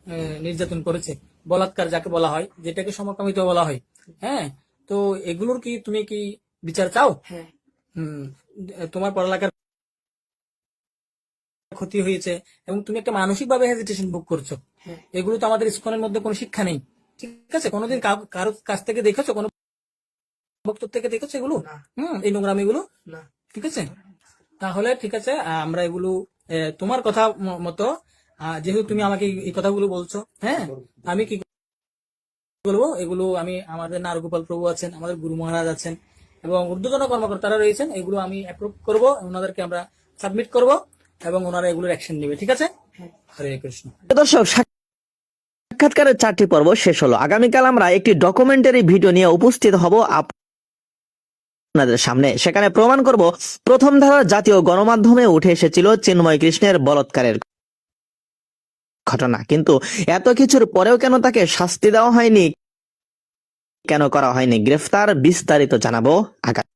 নির্যাতন করেছে, বলাৎকার যাকে বলা হয়, যেটাকে সমকামিত বলা হয়, হ্যাঁ, তো এগুলোর কি তুমি কি বিচার চাও? হ্যাঁ। তোমার পড়ালেখার ক্ষতি হয়েছে এবং তুমি একটা মানসিক ভাবে হেজিটেশন ভোগ করছো, হ্যাঁ। এগুলো তো আমাদের ইসকনের মধ্যে কোনো শিক্ষা নেই, ঠিক আছে? কোনোদিন কারো কাছ থেকে দেখেছো, কোনো ভক্ত থেকে দেখেছো এগুলো? না। এই নোংরামি গুলো? না। ঠিক আছে, তাহলে ঠিক আছে, আমরা এগুলো তোমার কথা মতো, যেহেতু তুমি আমাকে এই কথাগুলো বলছো, হ্যাঁ, আমি কি বলবো, এগুলো আমি আমাদের নারগোপাল প্রভু আছেন, আমাদের গুরু মহারাজ আছেন এবং ঊর্ধ্বতন কর্মকর্তারা রয়েছেন, এগুলো আমি অ্যাপ্রুভ করবো, ওনাদেরকে আমরা সাবমিট করব এবং ওনারা এগুলোর অ্যাকশন নেবে, ঠিক আছে? হরে কৃষ্ণ। দর্শক, সাক্ষাৎকারের 4টি পর্ব শেষ হলো। আগামীকাল আমরা একটি ডকুমেন্টারি ভিডিও নিয়ে উপস্থিত হব আপনাদের সামনে। সেখানে প্রমাণ করব প্রথম ধারার জাতীয় গণমাধ্যমে উঠে এসেছিল চিন্ময় কৃষ্ণের বলাৎকারের ঘটনা, কিন্তু এত কিছুর পরেও কেন তাকে শাস্তি দেওয়া হয়নি, কেন করা হয়নি গ্রেফতার, বিস্তারিত জানাবো আগামী।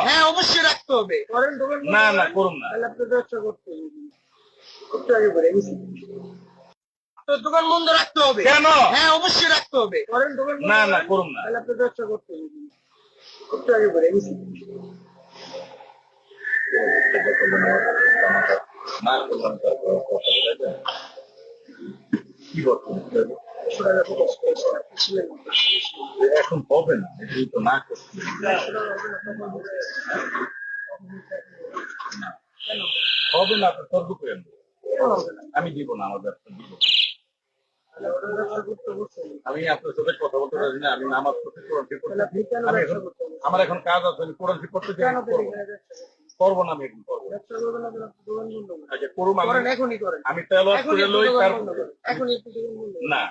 হ্যাঁ অবশ্যই রাখতে হবে। না না করুন না, তাহলে আপনার ব্যবসা করতে হবে, একটু আগে বলে আপনার দোকান বন্ধ রাখতে হবে। কেন? হ্যাঁ অবশ্যই রাখতে হবে। না না করুন না, তাহলে আপনার ব্যবসা করতে হবে, একটু আগে বলে এখন হবে না, এটাই তো না করছি। হবে না, আপনার তর্ক করেন, আমি দিব না, আমার ব্যবসা দিব। আমি আপনার সাথে কথা বলতে পারি না, আমি নামাজ পড়তে কোরআন ঠিক করতে, আমি এখন আমার এখন কাজ আছে, আমি কোরআন ঠিক করতে চাই, করবো না, আমি এখন করবো। আচ্ছা করুন, আমি তেলাওয়াত করে লই, না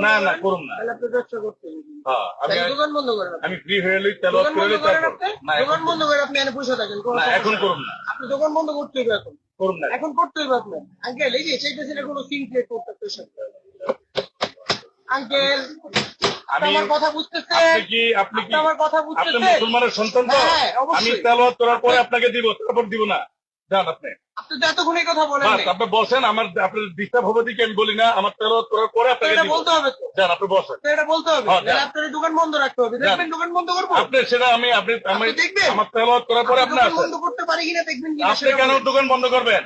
না না করুন না, হ্যাঁ আমি ফ্রি হয়ে লই, তেলাওয়াত করে লই, না এখন বন্ধ করে আপনি এনে বসে থাকেন, না এখন করুন না, আপনি দোকান বন্ধ করতে হবে, এখন করুন না, এখন করতে হবে আপনার। আঙ্কেল এই যে চাইতেছেন কোনো সিন ক্রিয়েট করতে আঙ্কেল, আমার কথা বুঝতেছে? আপনি কি আমার কথা বুঝতেছে? আপনি মুসলমানের সন্তান তো, আমি তেলাওয়াত করার পরে আপনাকে দিব, তারপর দিব না। যান আপনি তো এতক্ষণ এই কথা বলেন, আপনি বলছেন আমার আপনার ডিস্টার্ব হবে দিকে আমি বলি না, আমার তেলাওয়াত করার পরে আপনাকে দিব, বলতে হবে তো। যান আপনি বসেন, এটা বলতে হবে, আপনার দোকান বন্ধ রাখতে হবে, দেখবেন দোকান বন্ধ করব আপনি, সেটা আমি আপনি দেখবেন আমার তেলাওয়াত করার পরে আপনি বন্ধ করতে পারি কিনা দেখবেন, আপনি কেন দোকান বন্ধ করবেন?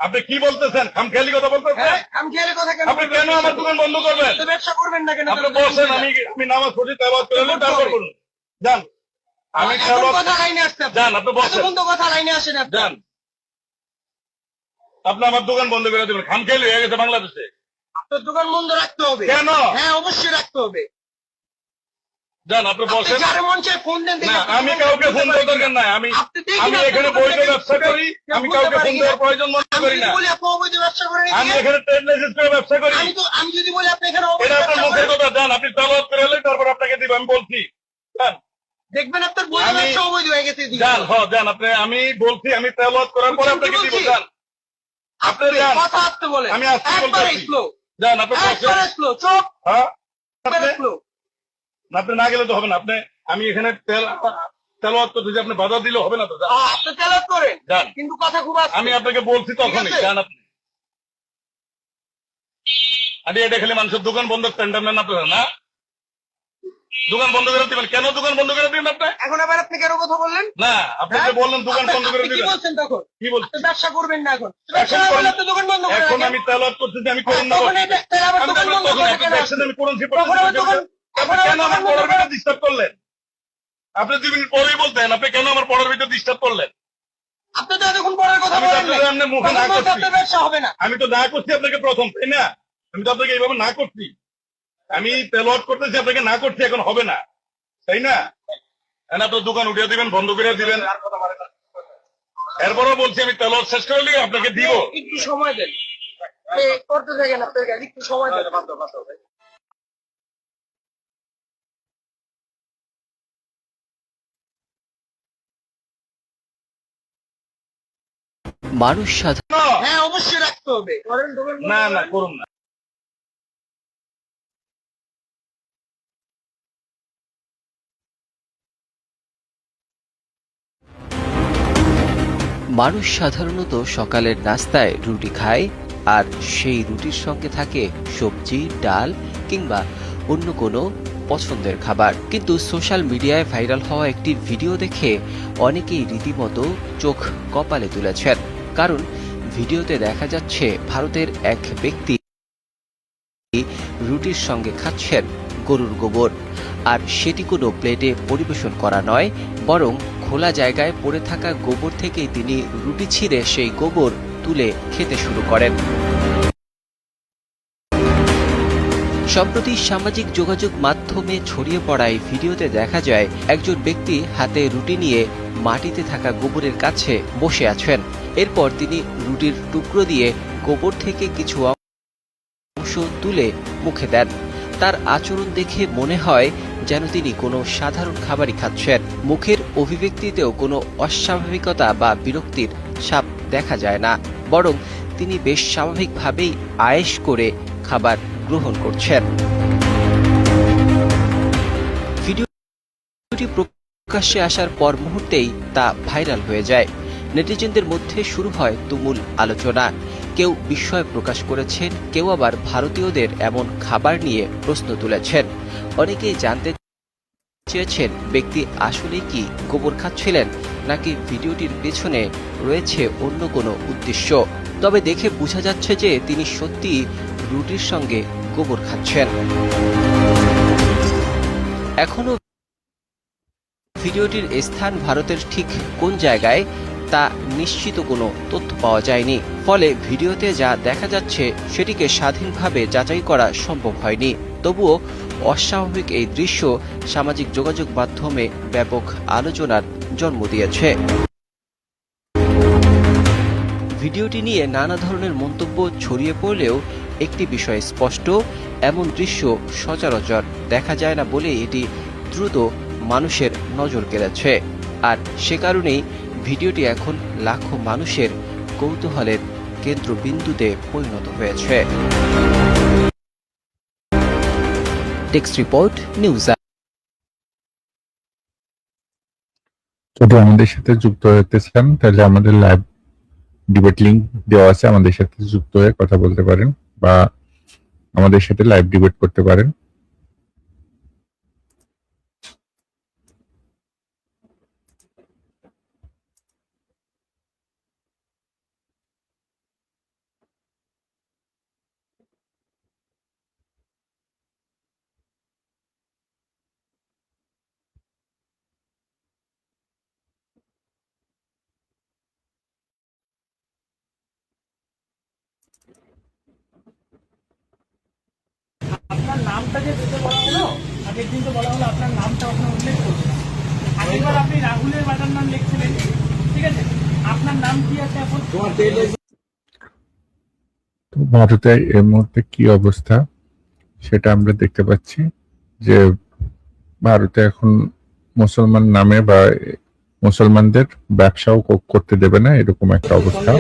আপনি কি বলতেছেন? খামখেয়ালি কথা বলতেছেন, খামখেয়ালি কথা কেন? আপনি কেন আমার দোকান বন্ধ করবেন? ব্যবসা করবেন না কেন? আপনি বলছেন আমি নামাজ পড়ি, তেলাওয়াত করে নিই, তারপর করুন। যান, আমি তেলাওয়াত কথা লাইনে আসতে, যান আপনি বলছেন বন্ধ কথা লাইনে আসেন, যান আপনি আমার দোকান বন্ধ করে দেবেন। খামখেয়ালি হয়ে গেছে বাংলাদেশে, আপনার দোকান বন্ধ রাখতে হবে। কেন? হ্যাঁ অবশ্যই রাখতে হবে। যান আপনি বলছেন, ফোন দেন না, আমি কাউকে ফোন দেওয়ার দরকার নাই, আমি এখানে বৈধ ব্যবসা করি, আমি কাউকে ফোন দেওয়ার প্রয়োজন মনে করি না। আমি এখানে ট্রেড লাইসেন্স করে ব্যবসা করি, আমি যদি বলি আপনি এখানে এটা আপনার মুখের কথা। যান আপনি তেলাওয়াত করে এলে তারপর আপনাকে দিব, আমি বলছি। যান দেখবেন আপনার বৈধ ব্যবসা অবৈধ হয়ে গেছে। যান হ্যাঁ যান আপনি, আমি বলছি আমি তেলাওয়াত করার পরে আপনাকে দিব। যান আপনি যান, কথা আসতে বলেন, আমি আসতে বলছি। যান আপনি বলছেন স্লো, চুপ। হ্যাঁ আপনি না গেলে তো হবে না, আপনি আমি এখানে তেলাওয়াত করতেছি, আপনি বাধা দিলে হবে না তো। আপনি তেলাওয়াত করেন, যান, কিন্তু কথা খুব আছে, আমি আপনাকে বলছি তখনই। যান আপনি এটা খেলে মানুষের দোকান বন্ধ টেন্ডার নেন আপনারা না, দোকান বন্ধ করে দিবেন। কেন দোকান বন্ধ করে দিবেন আপনি? এখন আবার আপনি কেন কথা বললেন? না আপনি যে বললেন দোকান বন্ধ করে দিবেন, কি বলছেন তখন? কি বলছেন? ব্যবসা করবেন না এখন, দোকান বন্ধ করেন। এখন আমি তেলাওয়াত করতেছি, আমি করুন না, আমি কোরআন শিক্ষা আপনি কেন আমার পড়ার ভিতরে ডিস্টার্ব করলেন? আপনি 2 মিনিট পরেই বলতেন, আপনি কেন আমার পড়ার ভিতরে ডিস্টার্ব করলেন? আপনি তো এতক্ষণ পড়ার কথা বলেন, মুখে না করছি, ব্যবসা হবে না। আমি তো না করছি আপনাকে প্রথম, তাই না? আমি তো আপনাকে এইভাবে না করছি, আমি তেলাওয়াত করতেছি, আপনাকে না করছি, এখন হবে না, তাই না? আপনার দোকান উঠিয়ে দিবেন, বন্ধ করে দিবেন, এরপরও বলছি আমি তেলাওয়াত শেষ করে নিয়ে আপনাকে দিব। একটু সময় দেন, করতে থাকেন, আপনাকে একটু সময় দেন। মানুষ সাধারণ, হ্যাঁ অবশ্যই রাখতে হবে, না না করুন না। মানুষ সাধারণত সকালের নাস্তায় রুটি খায়, আর সেই রুটির সঙ্গে থাকে সবজি, ডাল কিংবা অন্য কোনো পছন্দের খাবার। কিন্তু সোশ্যাল মিডিয়ায় ভাইরাল হওয়া একটি ভিডিও দেখে অনেকেই রীতিমতো চোখ কপালে তুলেছেন, কারণ ভিডিওতে দেখা যাচ্ছে ভারতের এক ব্যক্তি রুটির সঙ্গে খাচ্ছেন গরুর গোবর, আর সেটি কোনো প্লেটে পরিবেশন করা নয়, বরং খোলা জায়গায় পড়ে থাকা গোবর থেকেই তিনি রুটি ছিঁড়ে সেই গোবর তুলে খেতে শুরু করেন। সম্প্রতি সামাজিক যোগাযোগ মাধ্যমে ছড়িয়ে পড়া এই ভিডিওতে দেখা যায় একজন ব্যক্তি হাতে রুটি নিয়ে মাটিতে থাকা গোবরের কাছে বসে আছেন। এরপর তিনি রুটির টুকরো দিয়ে গোবর থেকে কিছু অংশ তুলে মুখে দেন। তার আচরণ দেখে মনে হয় যেন তিনি কোনো সাধারণ খাবারই খাচ্ছেন। মুখের অভিব্যক্তিতেও কোনো অস্বাভাবিকতা বা বিরক্তির ছাপ দেখা যায় না, বরং তিনি বেশ স্বাভাবিকভাবেই আয়েশ করে খাবার গ্রহণ করছেন। ভিডিওটি প্রকাশ্যে আসার পর মুহূর্তেই তা ভাইরাল হয়ে যায়। নেটিজেনদের মধ্যে শুরু হয় তুমুল আলোচনা। কেউ বিস্ময় প্রকাশ করেছেন, কেউ আবার ভারতীয়দের এমন খাবার নিয়ে প্রশ্ন তুলেছেন। অনেকেই জানতে চেয়েছেন ব্যক্তি আসলে কি গোবর খাচ্ছিলেন নাকি ভিডিওটির পেছনে রয়েছে অন্য কোনো উদ্দেশ্য। তবে দেখে বোঝা যাচ্ছে যে তিনি সত্যিই রুটির সঙ্গে গোবর খাচ্ছেন। এখনো ভিডিওটির স্থান ভারতের ঠিক কোন জায়গায় তা নিশ্চিত কোনো তথ্য পাওয়া যায়নি। ফলে ভিডিওতে যা দেখা যাচ্ছে সেটিকে স্বাধীনভাবে যাচাই করা সম্ভব হয়নি। তবুও অস্বাভাবিক এই দৃশ্য সামাজিক যোগাযোগ মাধ্যমে ব্যাপক আলোচনার জন্ম দিয়েছে। ভিডিওটি নিয়ে নানা ধরনের মন্তব্য ছড়িয়ে পড়লেও একটি বিষয় স্পষ্ট, এমন দৃশ্য সচরাচর দেখা যায় না বলে এটি দ্রুত মানুষের নজর কেড়েছে। আর সে কারণেই ভিডিওটি এখন লাখো মানুষের কৌতূহলের কেন্দ্রবিন্দুতে পরিণত হয়েছে। Text report news. যদি আমাদের সাথে যুক্ত হতে চান তাহলে আমাদের লাইভ ডিবেট লিংক দেওয়া আছে, আমাদের সাথে যুক্ত হয়ে কথা বলতে পারেন বা আমাদের সাথে লাইভ ডিবেট করতে পারেন। আপনার নামটা যে দিতে বলা হলো, আগের দিন তো বলা হলো আপনার নামটা আপনার উল্লেখ করছে না। আগেরবার আপনি রাহুলের বাটার নাম লিখছিলেন, ঠিক আছে? আপনার নাম কি আছে এখন? তো ভারতে এই মুহূর্তে কি অবস্থা সেটা আমরা দেখতে পাচ্ছি যে ভারতে এখন মুসলমান নামে বা মুসলমানদের ব্যবসাও করতে দেবে না, এরকম একটা অবস্থা।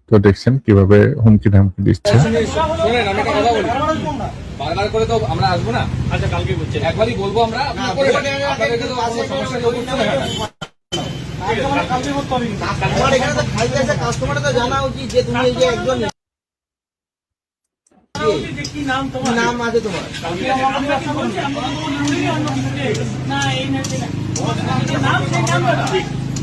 তো দেখছেন কিভাবে হুমকি ধামকি দিচ্ছে। বারবার করে তো আমরা আসবো না। আচ্ছা কালকে বলছেন একবারই বলবো আমরা, আপনাদেরকে তো সমস্যা কাস্টমার তো জানা উচিত যে তুমি এই যে একজন কি নাম তোমার? নাম আছে তোমার। না এই না নাম, সেই নাম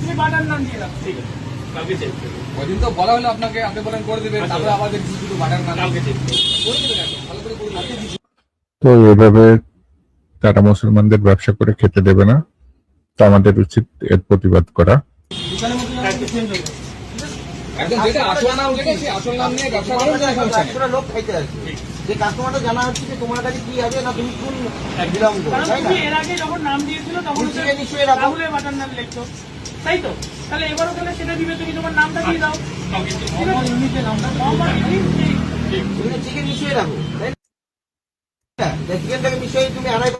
তুমি বাটার নাম দিয়ে দাও। ঠিক আছে, কালকে চেক করব। ওইদিন তো বলা হলো আপনাকে, আপনি বলেন করে দেবেন, তারপরে আবার দেখছি শুধু বাটার নাম। কালকে চেক করে দেবেন, ভালো করে করে দেবেন। তো এভাবে তারা মুসলমানদের ব্যবসা করে খেতে দেবে না, তো আমাদের উচিত এর প্রতিবাদ করা। একদম যেটা আসল নাম, যেটা সেই আসল নাম নিয়ে ব্যবসা করেন, কোনো সমস্যা নেই। পুরো লোক খাইতে আছে যে কাস্টমারটা জানা হচ্ছে যে তোমার কাছে কি আছে না তুমি কোন বিলং করো, কারণ তাই না? তুমি এর আগে যখন নাম দিয়েছিল তখন তুমি চিকে নিশ্চয়ই রাখো। রাহুলের বাটার নাম লিখছো, তাই তো? তাহলে এবারও তাহলে সেটা দিবে, তুমি তোমার নামটা দিয়ে দাও। তুমি চিকেন নিশ্চয়ই রাখো, তাই না? চিকেনটাকে নিশ্চয়ই তুমি আড়াই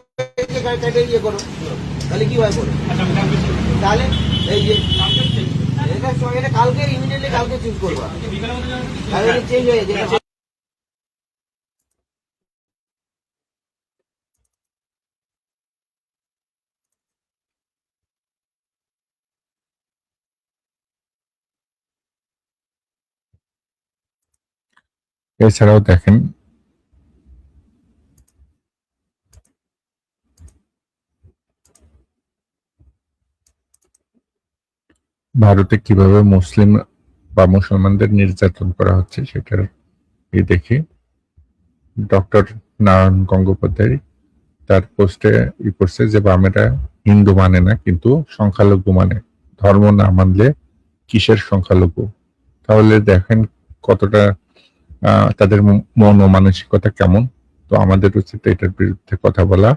কেটে ইয়ে করো, তাহলে কি হয় বলো? তাহলে এই যে এটা কালকে ইমিডিয়েটলি কালকে চেঞ্জ করবা, তাহলে চেঞ্জ হয়ে যাবে। এছাড়াও দেখেন ভারতে কিভাবে মুসলিম বা মুসলমানদের নির্যাতন করা হচ্ছে সেটার দেখি। ডক্টর নারায়ণ গঙ্গোপাধ্যায় তার পোস্টে করছে যে বামেরা হিন্দু মানে না কিন্তু সংখ্যালঘু মানে, ধর্ম না মানলে কিসের সংখ্যালঘু। তাহলে দেখেন কতটা তাদের মন ও মানসিকতা কেমন। তো আমাদের উচিত এটার বিরুদ্ধে কথা বলা,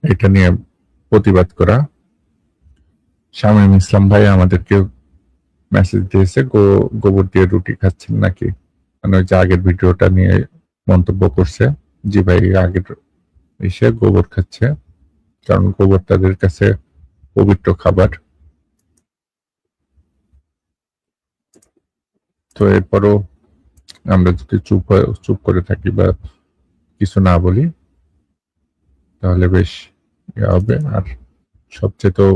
এটা নিয়ে প্রতিবাদ করা। শামীম ইসলাম ভাই আমাদেরকে মেসেজ দিয়েছে গোবর দিয়ে রুটি খাচ্ছেন নাকি, মানে ওই যে আগের ভিডিওটা নিয়ে মন্তব্য করছে। জি ভাই, আগের এসে গোবর খাচ্ছে, কারণ গোবর তাদের কাছে পবিত্র খাবার। তো এরপরও আমরা যদি চুপ করে থাকি বা কিছু না বলি তাহলে বেশ হবে। আর সবচেয়ে তো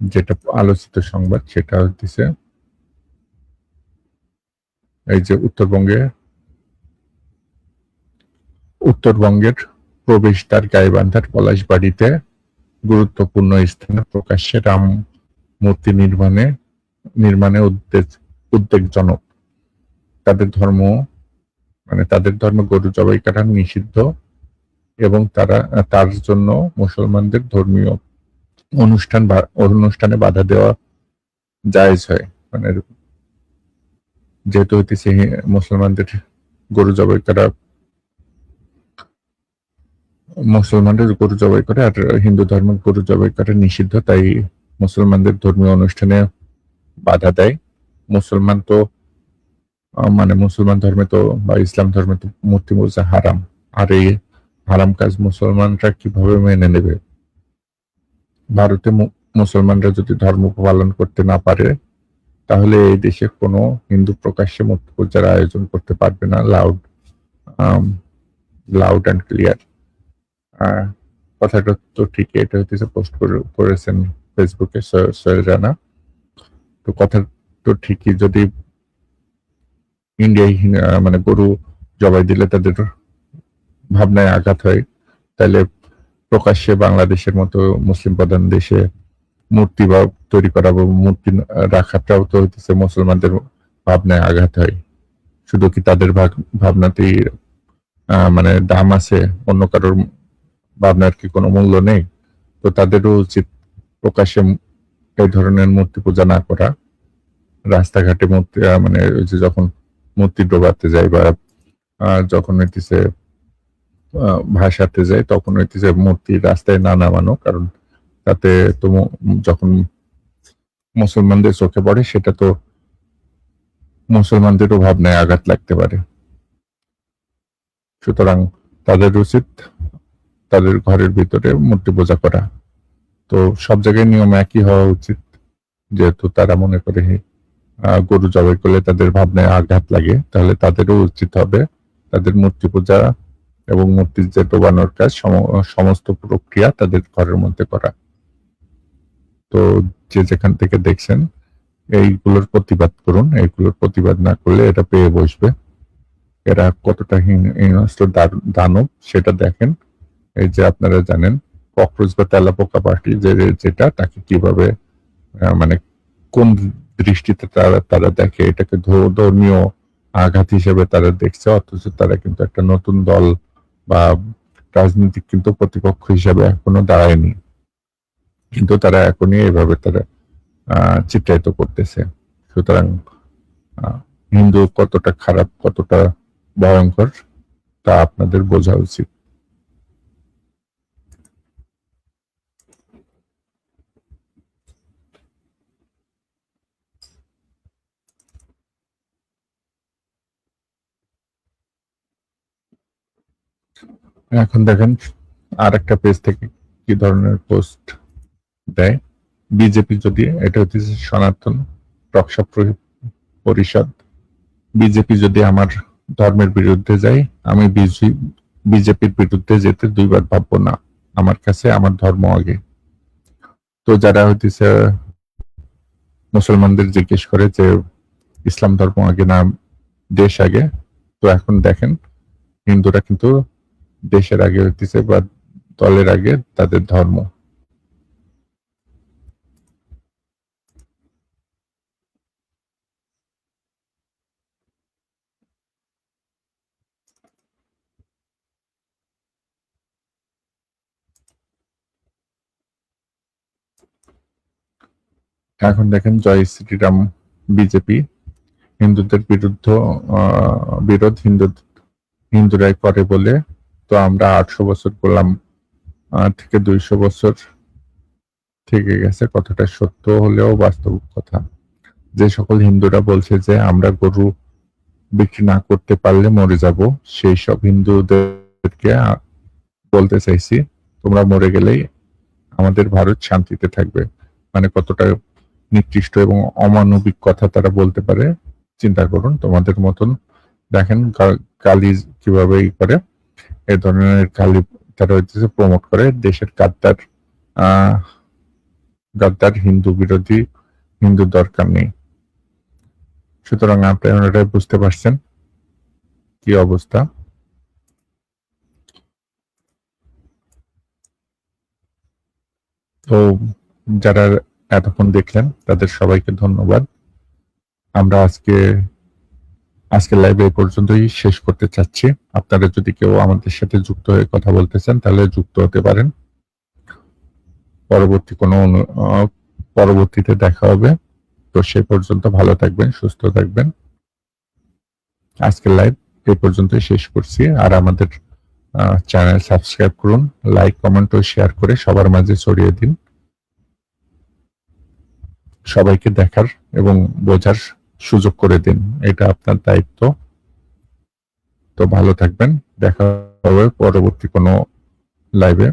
যেটা আলোচিত সংবাদ সেটা হচ্ছে এই যে উত্তরবঙ্গের প্রবেশদ্বার গাইবান্ধার পলাশবাড়িতে গুরুত্বপূর্ণ স্থানে প্রকাশ্যে রাম মূর্তি নির্মাণে উদ্বেগজনক। তাদের ধর্মে গরু জবাই করা নিষিদ্ধ এবং তার জন্য মুসলমানদের ধর্মীয় অনুষ্ঠানে বাধা দেওয়া জায়েজ হয়। মানে যেহেতু হইতেছে মুসলমানদের গরু জবাই করে আর হিন্দু ধর্মের গরু জবাই করা নিষিদ্ধ, তাই মুসলমানদের ধর্মীয় অনুষ্ঠানে বাধা দেয়। মুসলমান ধর্মে তো বা ইসলাম ধর্মে তো মূর্তি পূজা হারাম, আর এই হারাম কাজ মুসলমানরা কিভাবে মেনে নেবে? ভারতে মুসলমানরা যদি ধর্ম পালন করতে না পারে, তাহলে এই দেশে কোনো হিন্দু প্রকাশ্যে মূর্তি পূজার আয়োজন করতে পারবে না। Loud and clear. কথাটা তো ঠিক, এটা হচ্ছে পোস্ট করেছেন ফেসবুকে সোহেল রানা। তো কথা তো ঠিকই, যদি ইন্ডিয়ায় গরু জবাই দিলে তাদের ভাবনায় আঘাত হয়, তাহলে প্রকাশ্যে বাংলাদেশের মতো মুসলিম প্রধান দেশে মূর্তি তৈরি করা বা মূর্তি রাখাটাও তো হইতেছে মুসলমানদের ভাবনায় আঘাত হয়। শুধু কি তাদের ভাবনাতেই দাম আছে, অন্য কারোর ভাবনার কি কোনো মূল্য নেই? তো তাদেরও উচিত প্রকাশ্যে এই ধরনের মূর্তি পূজা না করা। রাস্তাঘাটে মূর্তি যখন মূর্তি ডোবাতে যায় বা যখন হইতেছে ভাসাতে যায়, তখন হইতেছে মূর্তি রাস্তায় না নামানো, কারণ তাতে তো যখন মুসলমানদের চোখে পড়ে সেটা তো মুসলমানদেরও ভাবনায় আঘাত লাগতে পারে। সুতরাং তাদের উচিত তাদের ঘরের ভিতরে মূর্তি পূজা করা। তো সব জায়গায় নিয়ম একই হওয়া উচিত, যেহেতু তারা মনে করে গরু জবাই করলে তাদের ভাবনায় আঘাত লাগে, তাহলে তাদেরও উচিত হবে তাদের মূর্তি পূজা এবং মূর্তির যে ডোবানোর কাজ সমস্ত প্রক্রিয়া তাদের ঘরের মধ্যে করা। তো যে যেখান থেকে দেখছেন এইগুলোর প্রতিবাদ করুন। এইগুলোর প্রতিবাদ না করলে এটা পেয়ে বসবে। এরা কতটা হিংস্র দানব সেটা দেখেন। এই যে আপনারা জানেন ককরোচ বা তেলাপোকা পাখি যেটা, তাকে কিভাবে কোন দৃষ্টিতে তারা দেখে, এটাকে ধর্মীয় আঘাত হিসেবে তারা দেখছে, অথচ তারা কিন্তু একটা নতুন দল বা রাজনৈতিক কিন্তু প্রতিপক্ষ হিসেবে এখনো দাঁড়ায়নি, কিন্তু তারা এখনই এভাবে তারা চিত্রায়িত করতেছে। সুতরাং হিন্দু কতটা খারাপ, কতটা ভয়ঙ্কর তা আপনাদের বোঝা উচিত। এখন দেখেন আর একটা পেজ থেকে কি ধরনের পোস্ট দেয়। বিজেপি যদি, এটা হচ্ছে সনাতন রক্ষা পরিষদ, বিজেপি যদি আমার ধর্মের বিরুদ্ধে যায়, আমি বিজেপির বিরুদ্ধে যেতে দুইবার ভাববো না। আমার কাছে আমার ধর্ম আগে। তো যারা হইতেছে মুসলমানদের জিজ্ঞেস করে যে ইসলাম ধর্ম আগে না দেশ আগে, তো এখন দেখেন হিন্দুরা কিন্তু দেশের আগে হইতেছে বা দলের আগে তাদের ধর্ম। এখন দেখেন জয় শ্রীরাম বিজেপি হিন্দুদের বিরোধ হিন্দুরাই করে বলে, তো আমরা 800 বছর বললাম থেকে 200 বছর থেকে গেছে। কথাটা সত্য হলেও বাস্তব কথা। যে সকল হিন্দুরা বলছে যে আমরা গরু বিক্রি না করতে পারলে মরে যাব, সেই সব হিন্দুদেরকে বলতে চাইছি তোমরা মরে গেলেই আমাদের ভারত শান্তিতে থাকবে। কতটা নিকৃষ্ট এবং অমানবিক কথা তারা বলতে পারে চিন্তা করুন। তোমাদের মতন দেখেন কালি কিভাবে করে, এই ধরনের কালি তারা হচ্ছে প্রমোট করে। দেশের গাদ্দার হিন্দু বিরোধী, হিন্দু দরকার নেই। সুতরাং আপনারা বুঝতে পারছেন কি অবস্থা। তো যারা এতক্ষণ দেখলেন তাদের সবাইকে ধন্যবাদ। আমরা আজকে লাইভ এই পর্যন্তই শেষ করতে চাচ্ছি। আপনারা যদি কেউ আমাদের সাথে যুক্ত হয়ে কথা বলতে চান তাহলে যুক্ত হতে পারেন। পরবর্তীতে দেখা হবে। তো সেই পর্যন্ত ভালো থাকবেন, সুস্থ থাকবেন। আজকের লাইভ এই পর্যন্তই শেষ করছি। আর আমাদের চ্যানেল সাবস্ক্রাইব করুন, লাইক, কমেন্ট ও শেয়ার করে সবার মাঝে ছড়িয়ে দিন। সবাইকে দেখার এবং বোঝার সুযোগ করে দিন, এটা আপনার দায়িত্ব। তো ভালো থাকবেন, দেখা হবে পরবর্তী কোনো লাইভে।